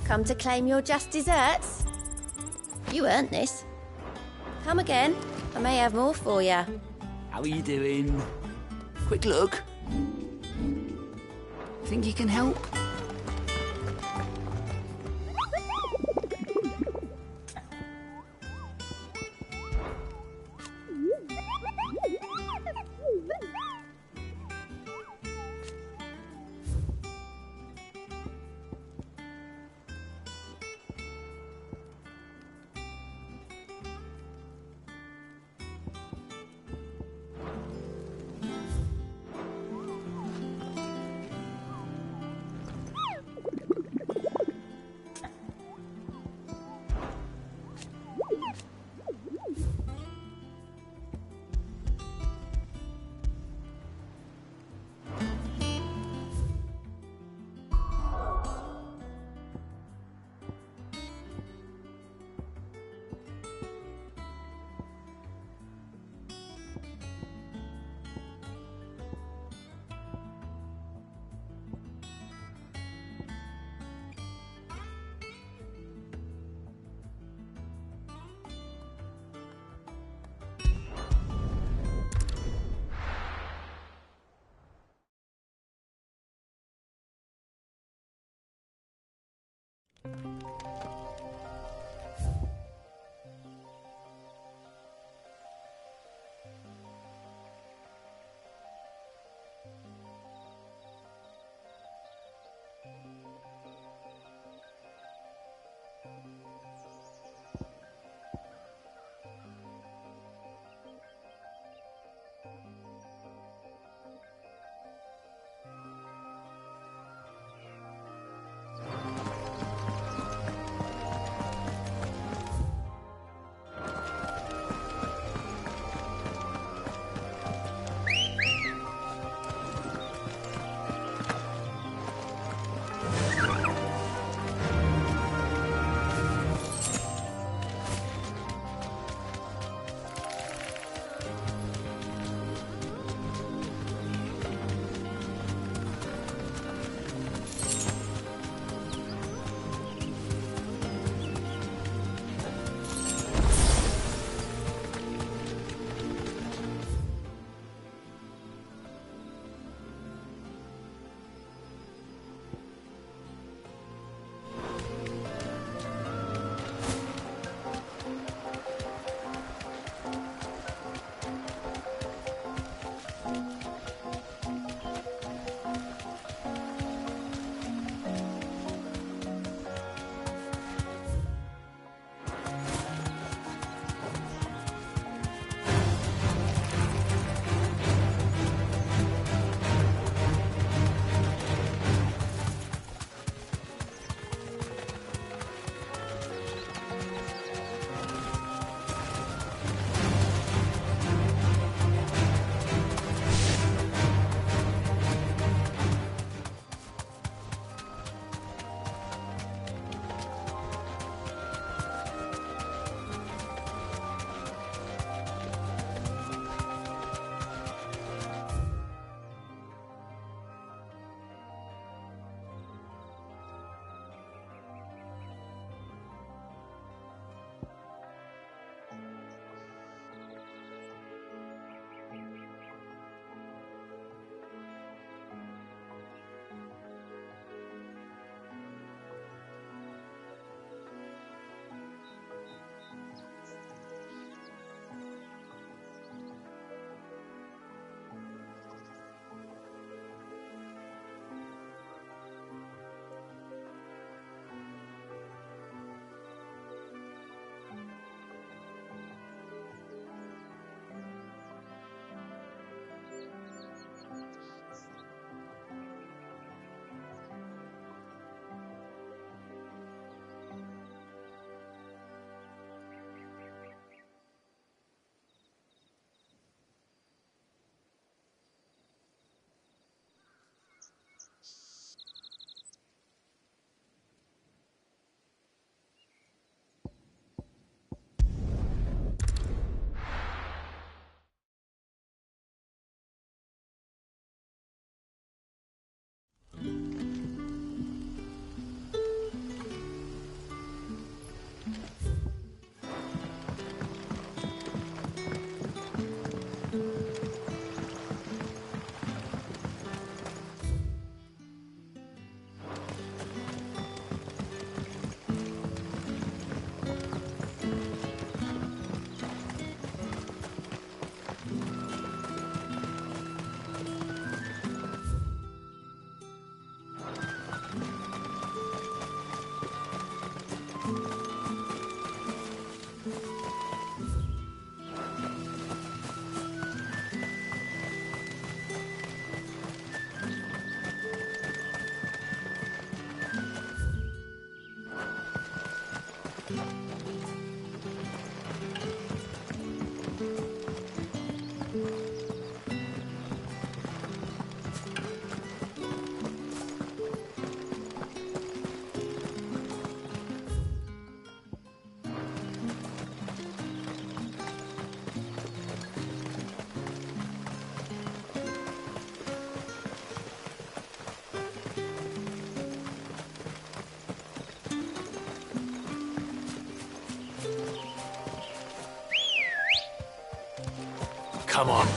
Come to claim your just desserts? You earned this. Come again. I may have more for you. How are you doing? Quick look. Think you can help? Come on.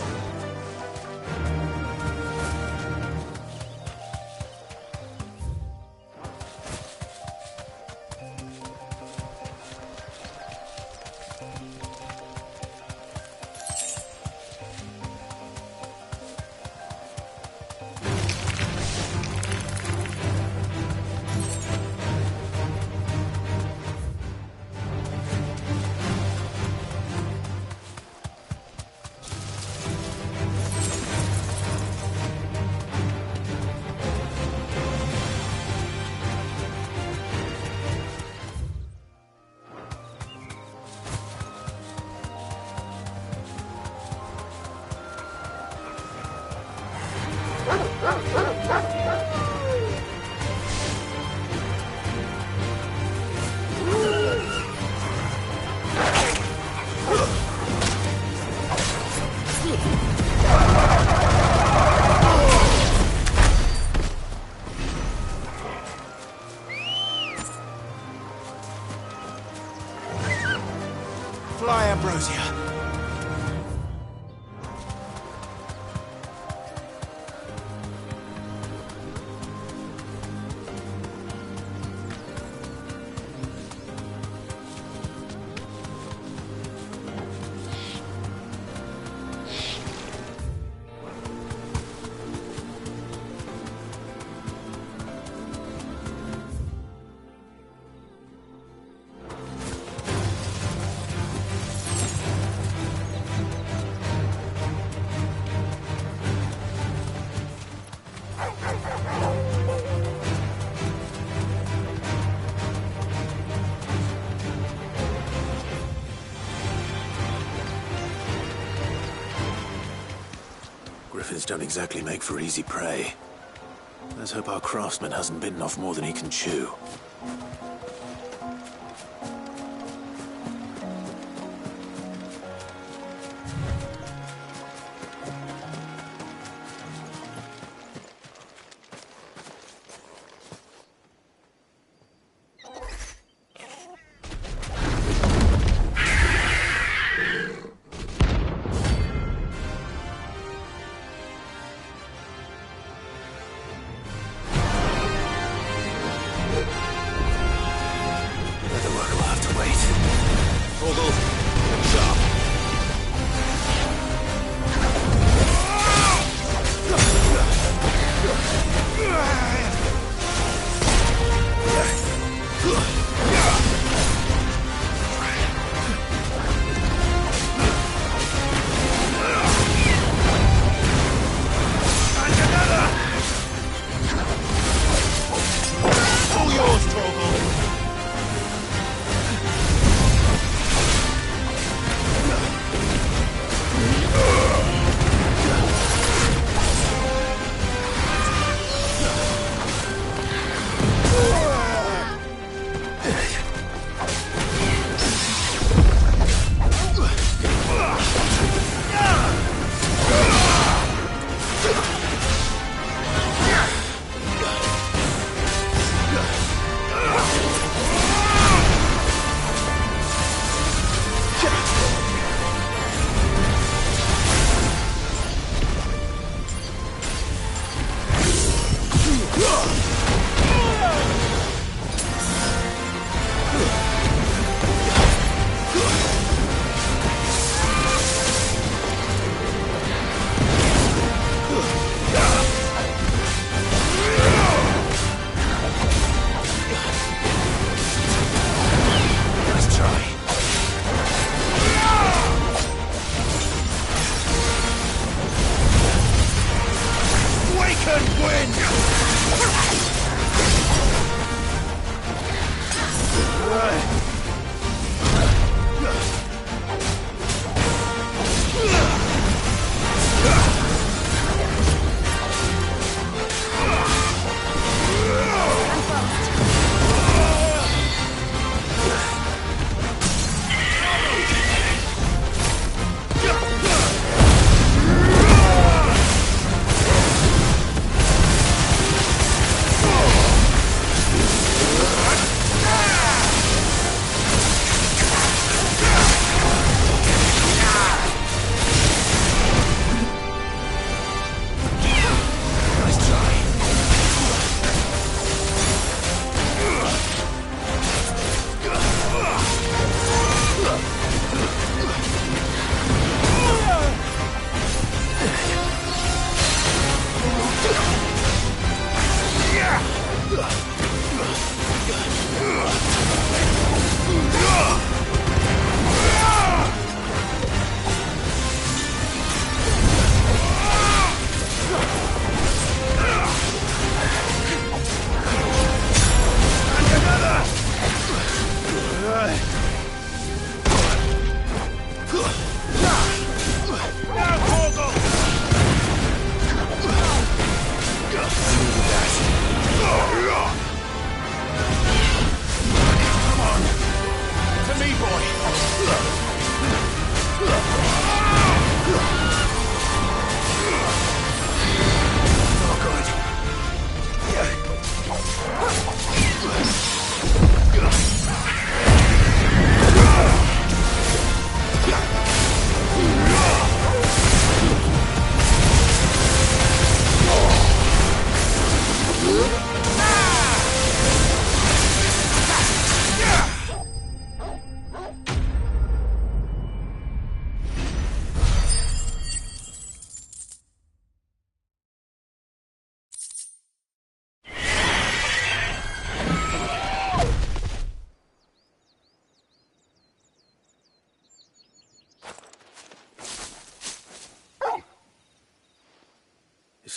Fly, Ambrosia. Griffins don't exactly make for easy prey. Let's hope our craftsman hasn't bitten off more than he can chew.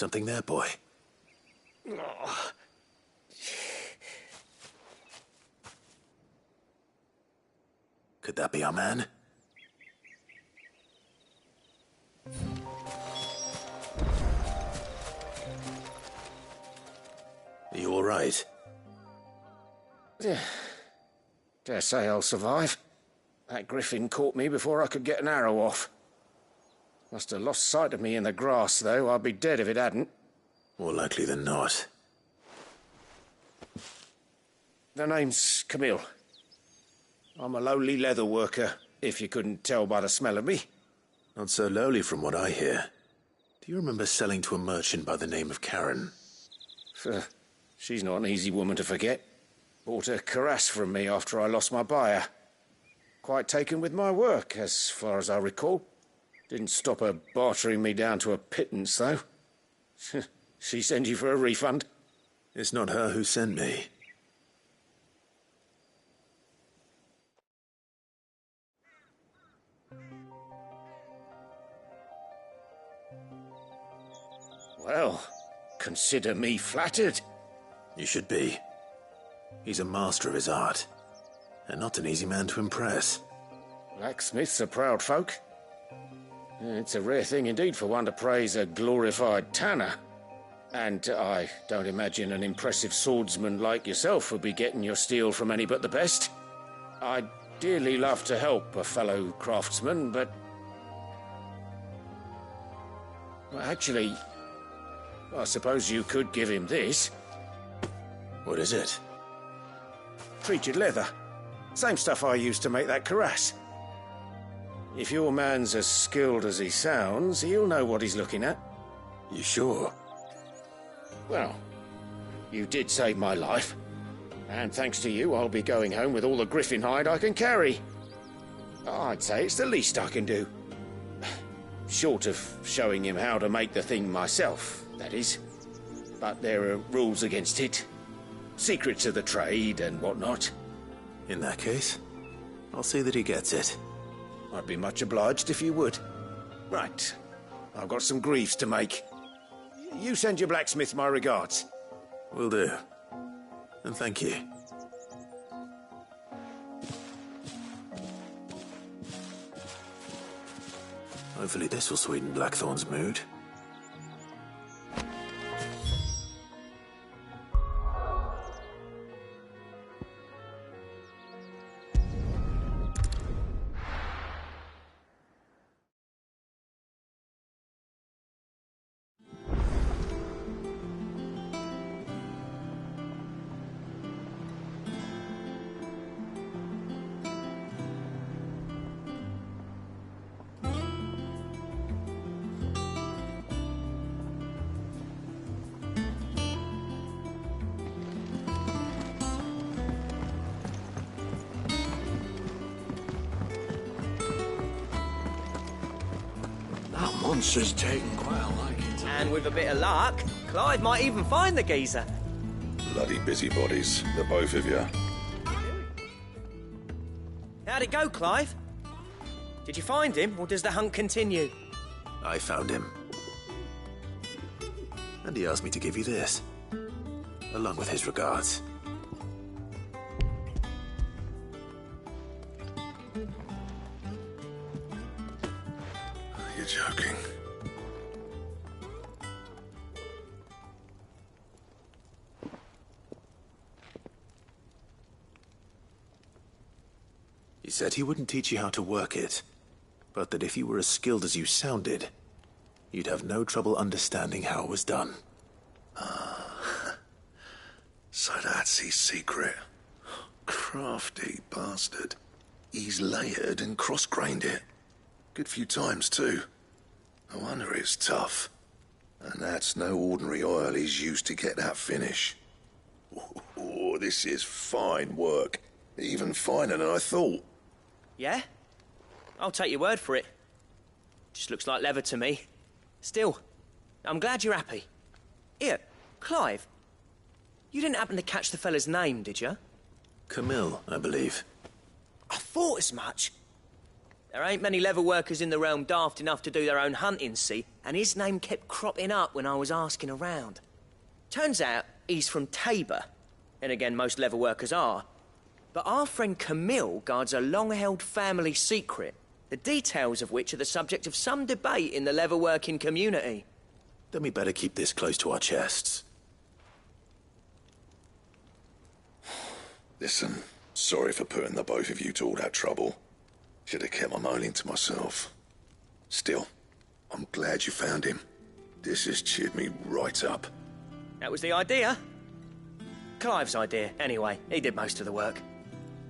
Something there, boy. Could that be our man? Are you all right? Dare say I'll survive. That griffin caught me before I could get an arrow off. Must have lost sight of me in the grass, though. I'd be dead if it hadn't. More likely than not. The name's Camille. I'm a lowly leather worker, if you couldn't tell by the smell of me. Not so lowly from what I hear. Do you remember selling to a merchant by the name of Karen? She's not an easy woman to forget. Bought a cuirass from me after I lost my buyer. Quite taken with my work, as far as I recall. Didn't stop her bartering me down to a pittance, though. She sent you for a refund? It's not her who sent me. Well, consider me flattered. You should be. He's a master of his art, and not an easy man to impress. Blacksmiths are proud folk. It's a rare thing indeed for one to praise a glorified tanner. And I don't imagine an impressive swordsman like yourself would be getting your steel from any but the best. I'd dearly love to help a fellow craftsman, but... Well, actually, I suppose you could give him this. What is it? Treated leather. Same stuff I used to make that cuirass. If your man's as skilled as he sounds, he'll know what he's looking at. You sure? Well, you did save my life. And thanks to you, I'll be going home with all the griffin hide I can carry. I'd say it's the least I can do. Short of showing him how to make the thing myself, that is. But there are rules against it. Secrets of the trade and whatnot. In that case, I'll see that he gets it. I'd be much obliged if you would. Right. I've got some greaves to make. You send your blacksmith my regards. Will do. And thank you. Hopefully this will sweeten Blackthorn's mood. Monster's taken quite a liking to And with a bit of luck, Clive might even find the geezer. Bloody busybodies, the both of you. How'd it go, Clive? Did you find him, or does the hunt continue? I found him. And he asked me to give you this, along with his regards. You're joking. He said he wouldn't teach you how to work it, but that if you were as skilled as you sounded, you'd have no trouble understanding how it was done. So that's his secret. Crafty bastard. He's layered and cross-grained it. Good few times, too. No wonder it's tough. And that's no ordinary oil he's used to get that finish. Oh, this is fine work. Even finer than I thought. Yeah? I'll take your word for it. Just looks like leather to me. Still, I'm glad you're happy. Here, Clive. You didn't happen to catch the fella's name, did you? Camille, I believe. I thought as much. There ain't many leather workers in the realm daft enough to do their own hunting, see? And his name kept cropping up when I was asking around. Turns out he's from Tabor. And again, most leather workers are. But our friend Camille guards a long-held family secret, the details of which are the subject of some debate in the leather-working community. Then we better keep this close to our chests. Listen, sorry for putting the both of you to all that trouble. Should have kept my moaning to myself. Still, I'm glad you found him. This has cheered me right up. That was the idea. Clive's idea, anyway. He did most of the work.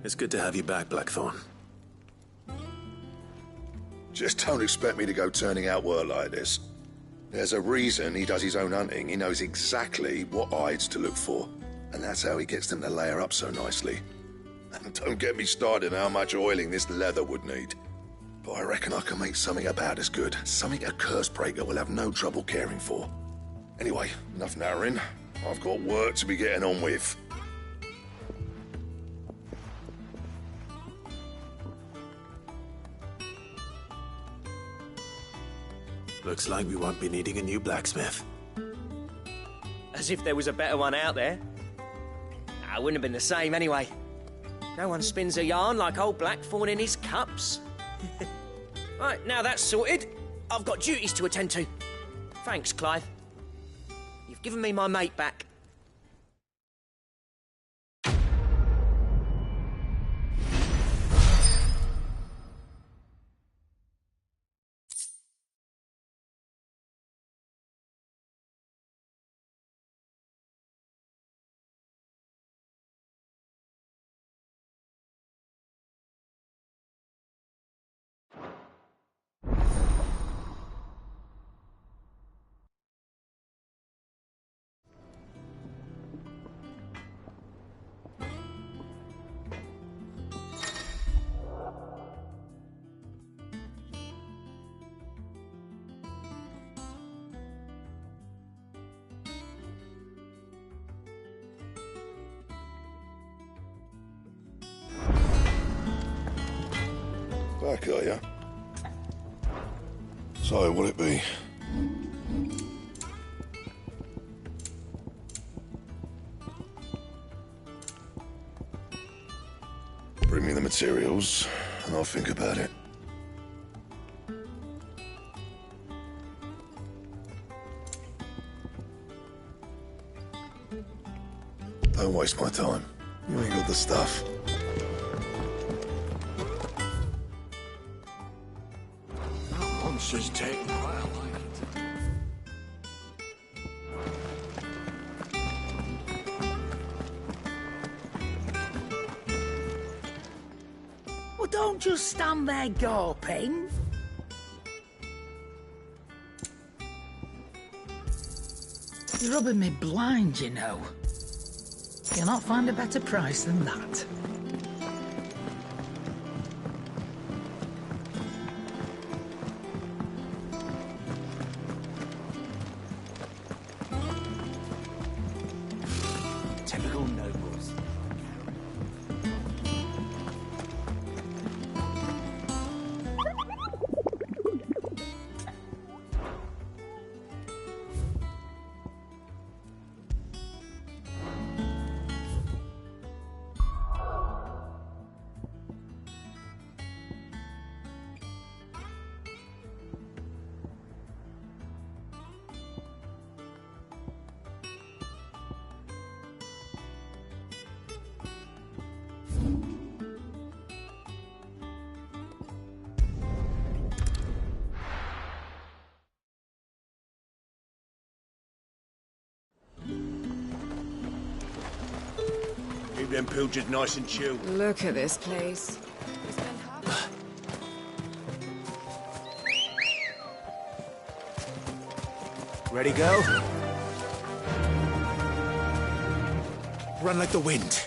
It's good to have you back, Blackthorn. Just don't expect me to go turning out work like this. There's a reason he does his own hunting. He knows exactly what hides to look for. And that's how he gets them to layer up so nicely. And don't get me started on how much oiling this leather would need. But I reckon I can make something about as good. Something a Cursebreaker will have no trouble caring for. Anyway, enough narrowing. I've got work to be getting on with. Looks like we won't be needing a new blacksmith. As if there was a better one out there. It wouldn't have been the same anyway. No one spins a yarn like old Blackthorn in his cups. Right, now that's sorted, I've got duties to attend to. Thanks, Clive. You've given me my mate back. Back, are ya? So, what'll it be? Bring me the materials, and I'll think about it. Don't waste my time. You ain't got the stuff. Monster's taking quite a liking to. Well, don't just stand there gawping. You're rubbing me blind, you know. You'll not find a better price than that. Typical nobles. Keep them pilchards nice and chilled. Look at this place. Ready, go? Run like the wind.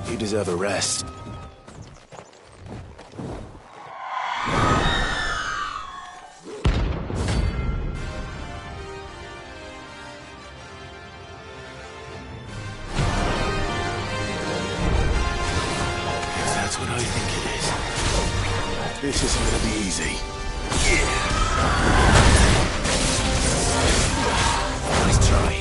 You deserve a rest. If that's what I think it is, this isn't gonna be easy. Nice try.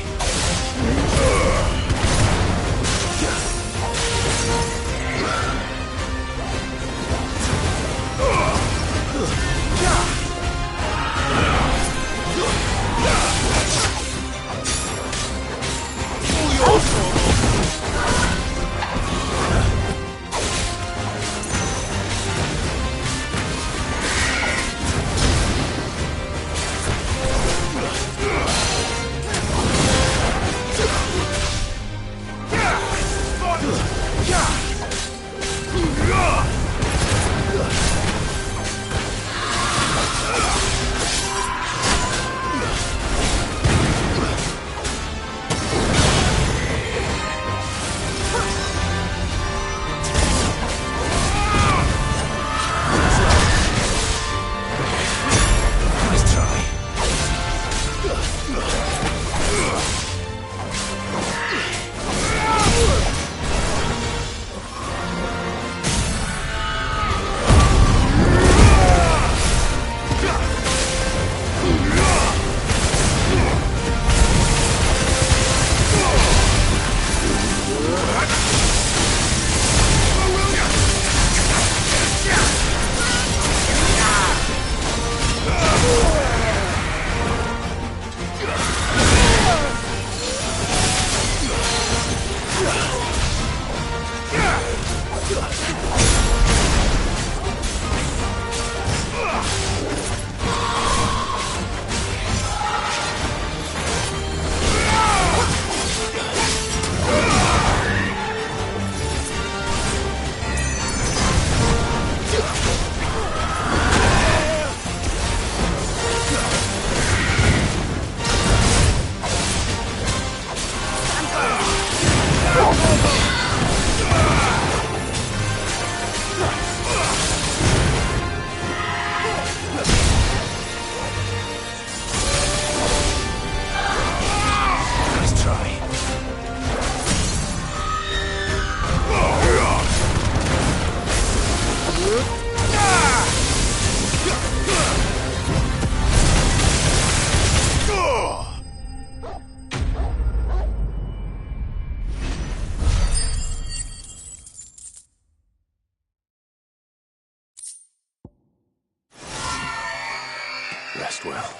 Rest well.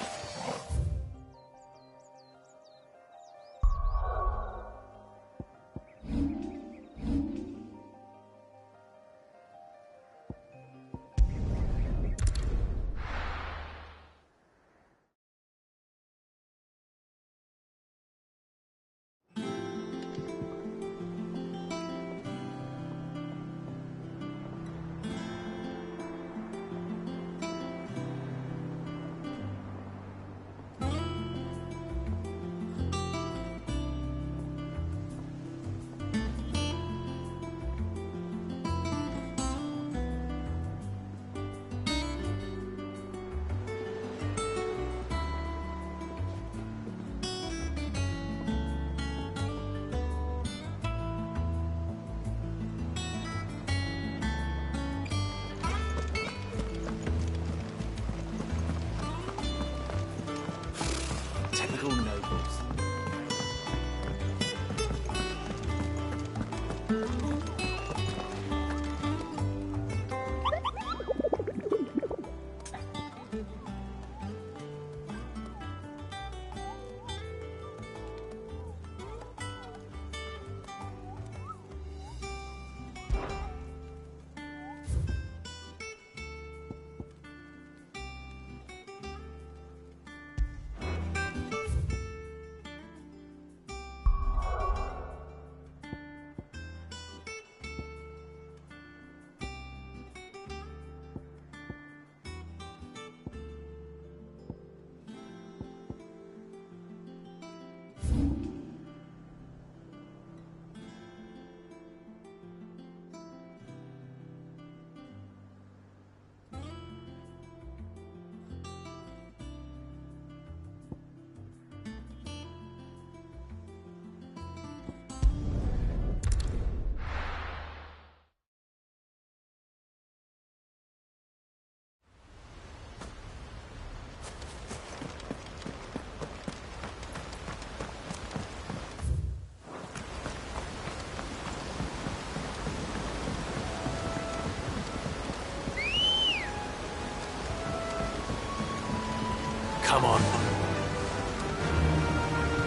Come on.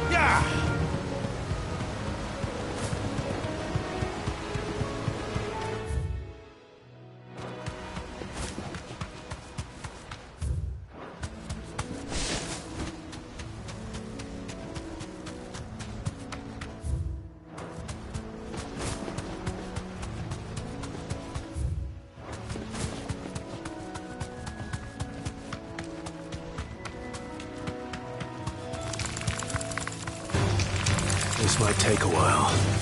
Yeah! This might take a while.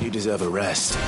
You deserve a rest.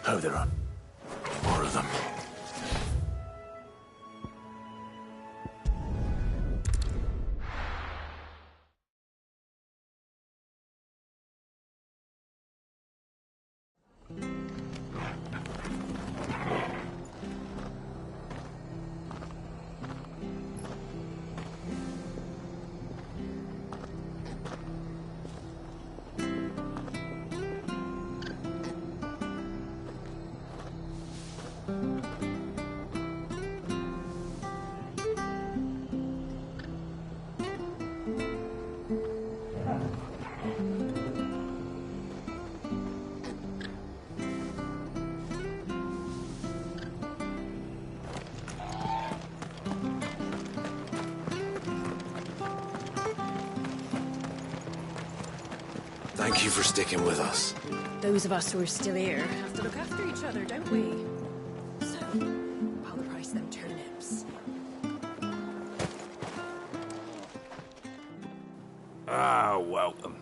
Oh, there are more of them. Thank you for sticking with us. Those of us who are still here have to look after each other, don't we? So, I'll price them turnips. Ah, welcome.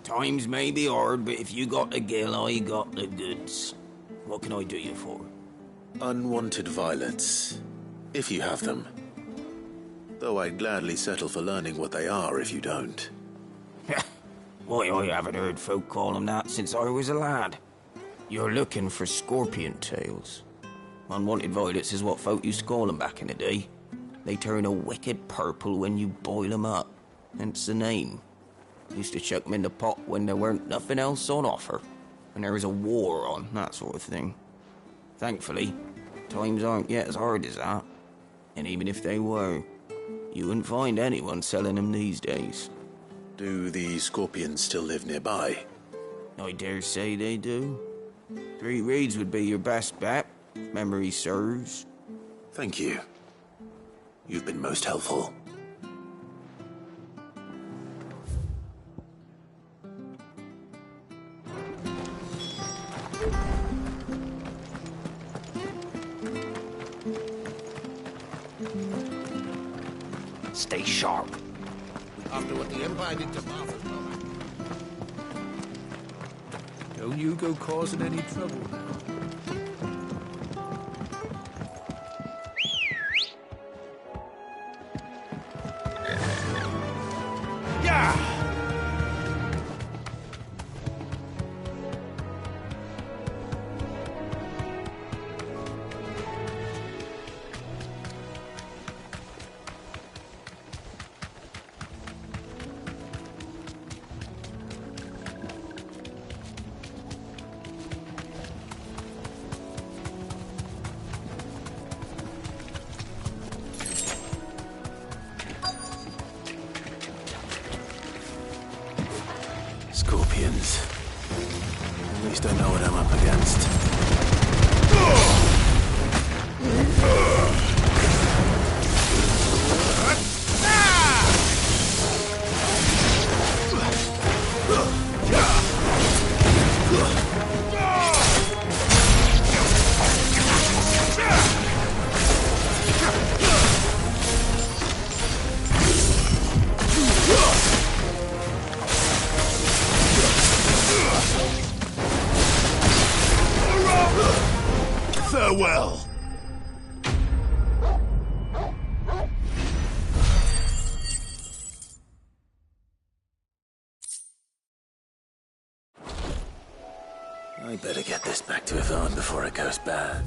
Times may be hard, but if you got the gill, I got the goods. What can I do you for? Unwanted violets, if you have them. Though I'd gladly settle for learning what they are if you don't. Why, I haven't heard folk call them that since I was a lad. You're looking for scorpion tails. Unwanted violets is what folk used to call them back in the day. They turn a wicked purple when you boil them up, hence the name. Used to chuck them in the pot when there weren't nothing else on offer, when there was a war on, that sort of thing. Thankfully, times aren't yet as hard as that. And even if they were, you wouldn't find anyone selling them these days. Do the scorpions still live nearby? I dare say they do. 3 reeds would be your best bet, if memory serves. Thank you. You've been most helpful. Stay sharp. After what the Empire did to Martha's mother. Don't you go causing any trouble now. Scorpions. At least I know what I'm up against. Farewell! I better get this back to Yvonne before it goes bad.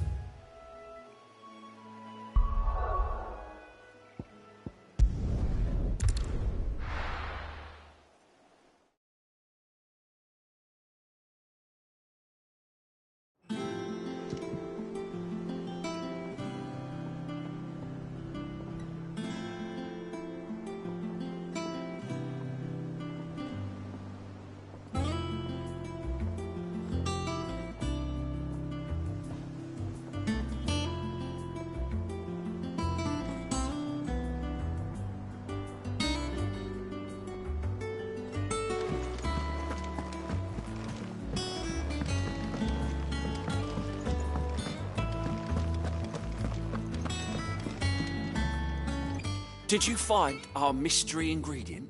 Did you find our mystery ingredient?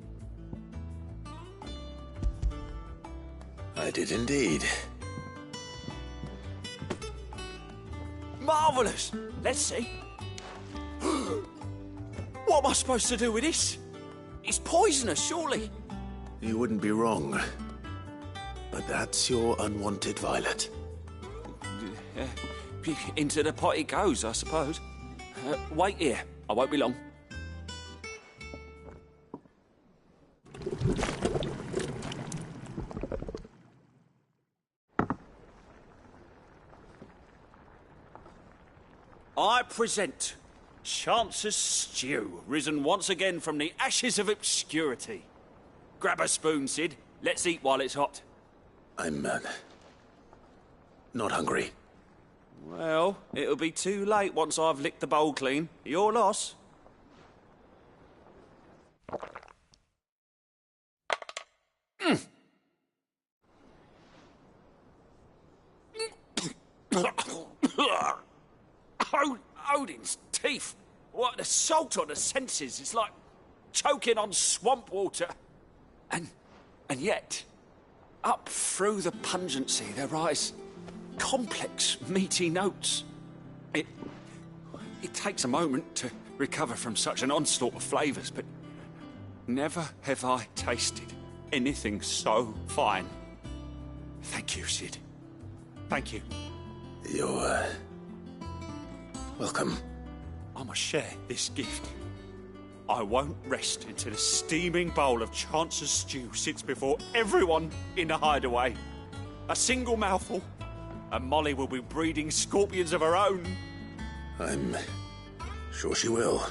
I did indeed. Marvellous! Let's see. What am I supposed to do with this? It's poisonous, surely. You wouldn't be wrong. But that's your unwanted violet. Into the pot it goes, I suppose. Wait here. I won't be long. I present Chance's stew, risen once again from the ashes of obscurity. Grab a spoon, Sid. Let's eat while it's hot. I'm, not hungry. Well, it'll be too late once I've licked the bowl clean. Your loss. Odin's teeth. What an assault on the senses. It's like choking on swamp water. And yet, up through the pungency, there rise complex, meaty notes. It takes a moment to recover from such an onslaught of flavours, but never have I tasted anything so fine. Thank you, Sid. Thank you. You're, welcome. I must share this gift. I won't rest until a steaming bowl of Chance's stew sits before everyone in the hideaway. A single mouthful, and Molly will be breeding scorpions of her own. I'm sure she will.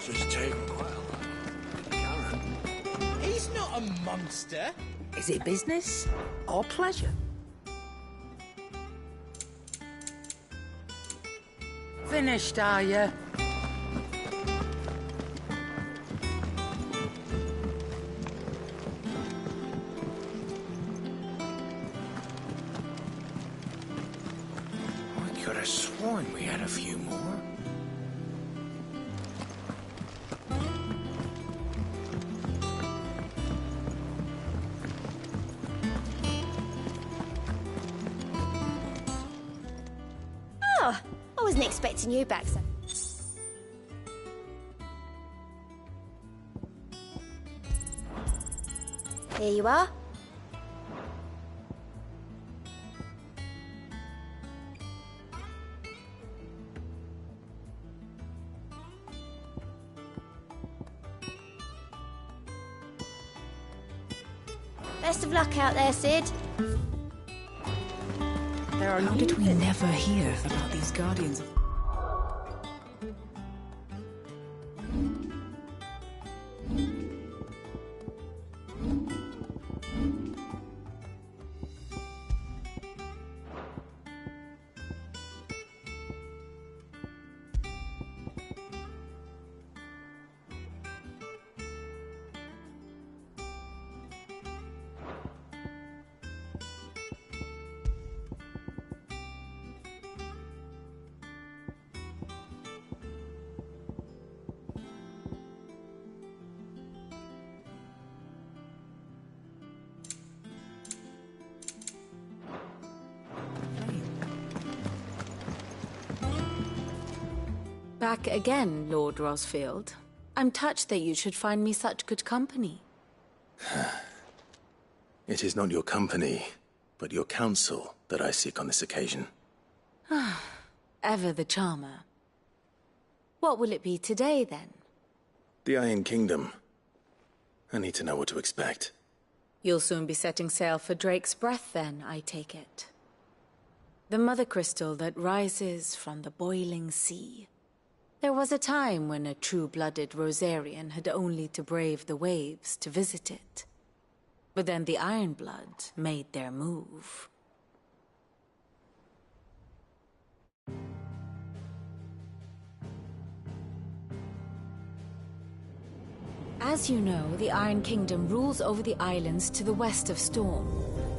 monster's taken quite a lot. He's not a monster. Is it business or pleasure? Finished, are you? I could have sworn we had a few more. Oh, I wasn't expecting you back, sir. Here you are. Best of luck out there, Sid. How did we never hear about these Guardians of... Back again, Lord Rosfield. I'm touched that you should find me such good company. It is not your company, but your counsel that I seek on this occasion. Ever the charmer. What will it be today, then? The Iron Kingdom. I need to know what to expect. You'll soon be setting sail for Drake's Breath, then, I take it. The mother crystal that rises from the boiling sea. There was a time when a true-blooded Rosarian had only to brave the waves to visit it. But then the Ironblood made their move. As you know, the Iron Kingdom rules over the islands to the west of Storm.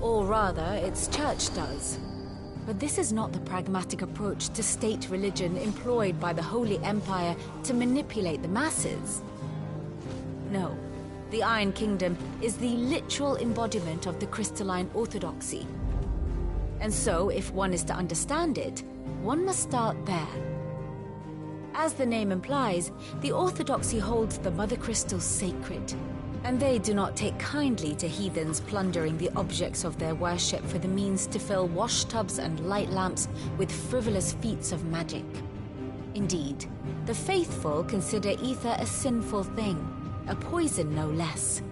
Or rather, its church does. But this is not the pragmatic approach to state religion employed by the Holy Empire to manipulate the masses. No, the Iron Kingdom is the literal embodiment of the crystalline orthodoxy. And so, if one is to understand it, one must start there. As the name implies, the orthodoxy holds the Mother Crystal sacred, and they do not take kindly to heathens plundering the objects of their worship for the means to fill washtubs and light lamps with frivolous feats of magic. Indeed, the faithful consider ether a sinful thing, a poison no less.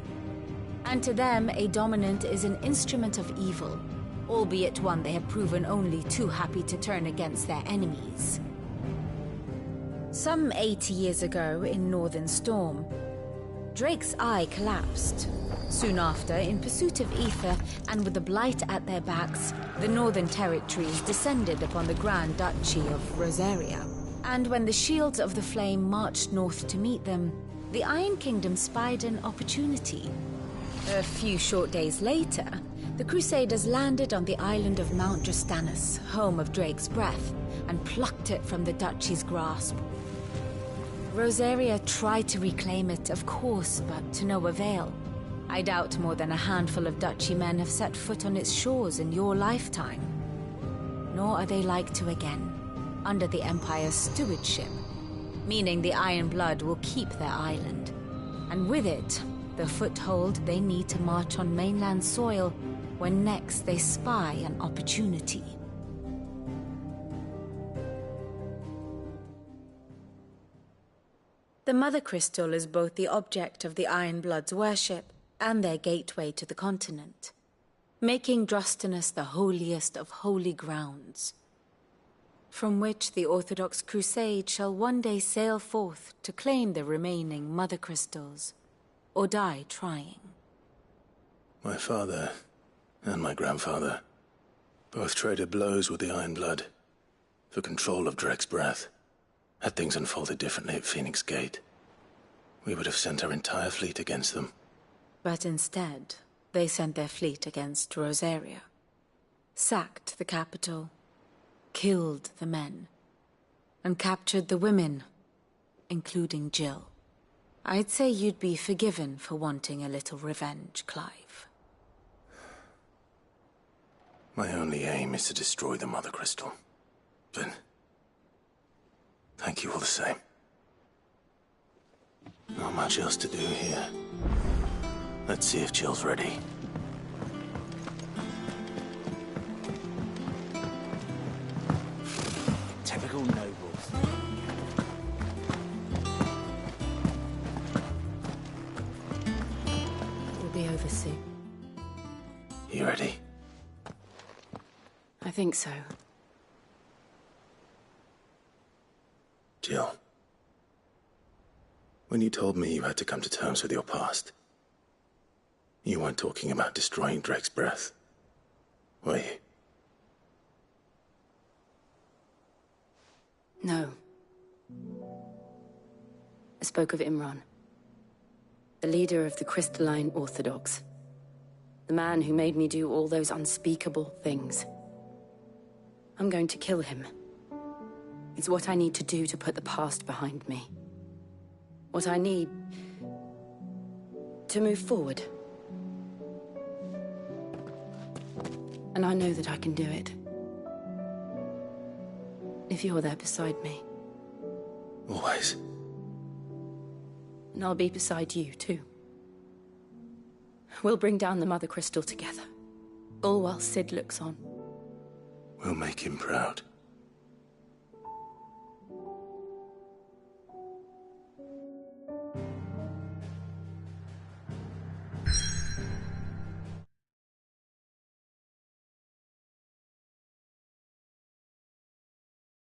And to them, a dominant is an instrument of evil, albeit one they have proven only too happy to turn against their enemies. Some 80 years ago in Northern Storm, Drake's eye collapsed. Soon after, in pursuit of ether and with the blight at their backs, the Northern Territories descended upon the Grand Duchy of Rosaria. And when the Shields of the Flame marched north to meet them, the Iron Kingdom spied an opportunity. A few short days later, the Crusaders landed on the island of Mount Justanus, home of Drake's Breath, and plucked it from the Duchy's grasp. Rosaria tried to reclaim it, of course, but to no avail. I doubt more than a handful of Duchy men have set foot on its shores in your lifetime. Nor are they like to again, under the Empire's stewardship, meaning the Iron Blood will keep their island, and with it, the foothold they need to march on mainland soil when next they spy an opportunity. The Mother Crystal is both the object of the Iron Blood's worship and their gateway to the continent, making Drostanus the holiest of holy grounds. from which the Orthodox Crusade shall one day sail forth to claim the remaining Mother Crystals, or die trying. My father and my grandfather both traded blows with the Iron Blood for control of Drek's breath. Had things unfolded differently at Phoenix Gate, we would have sent our entire fleet against them. But instead, they sent their fleet against Rosaria, sacked the capital, killed the men, and captured the women, including Jill. I'd say you'd be forgiven for wanting a little revenge, Clive. My only aim is to destroy the Mother Crystal. But thank you all the same. Not much else to do here. Let's see if Jill's ready. Typical nobles. We'll be over soon. You ready? I think so. Jill. When you told me you had to come to terms with your past, you weren't talking about destroying Drake's breath, were you? No. I spoke of Imran, the leader of the Crystalline Orthodox. The man who made me do all those unspeakable things. I'm going to kill him. It's what I need to do to put the past behind me. What I need to move forward. And I know that I can do it. If you're there beside me. Always. And I'll be beside you, too. We'll bring down the Mother Crystal together. All while Sid looks on. We'll make him proud.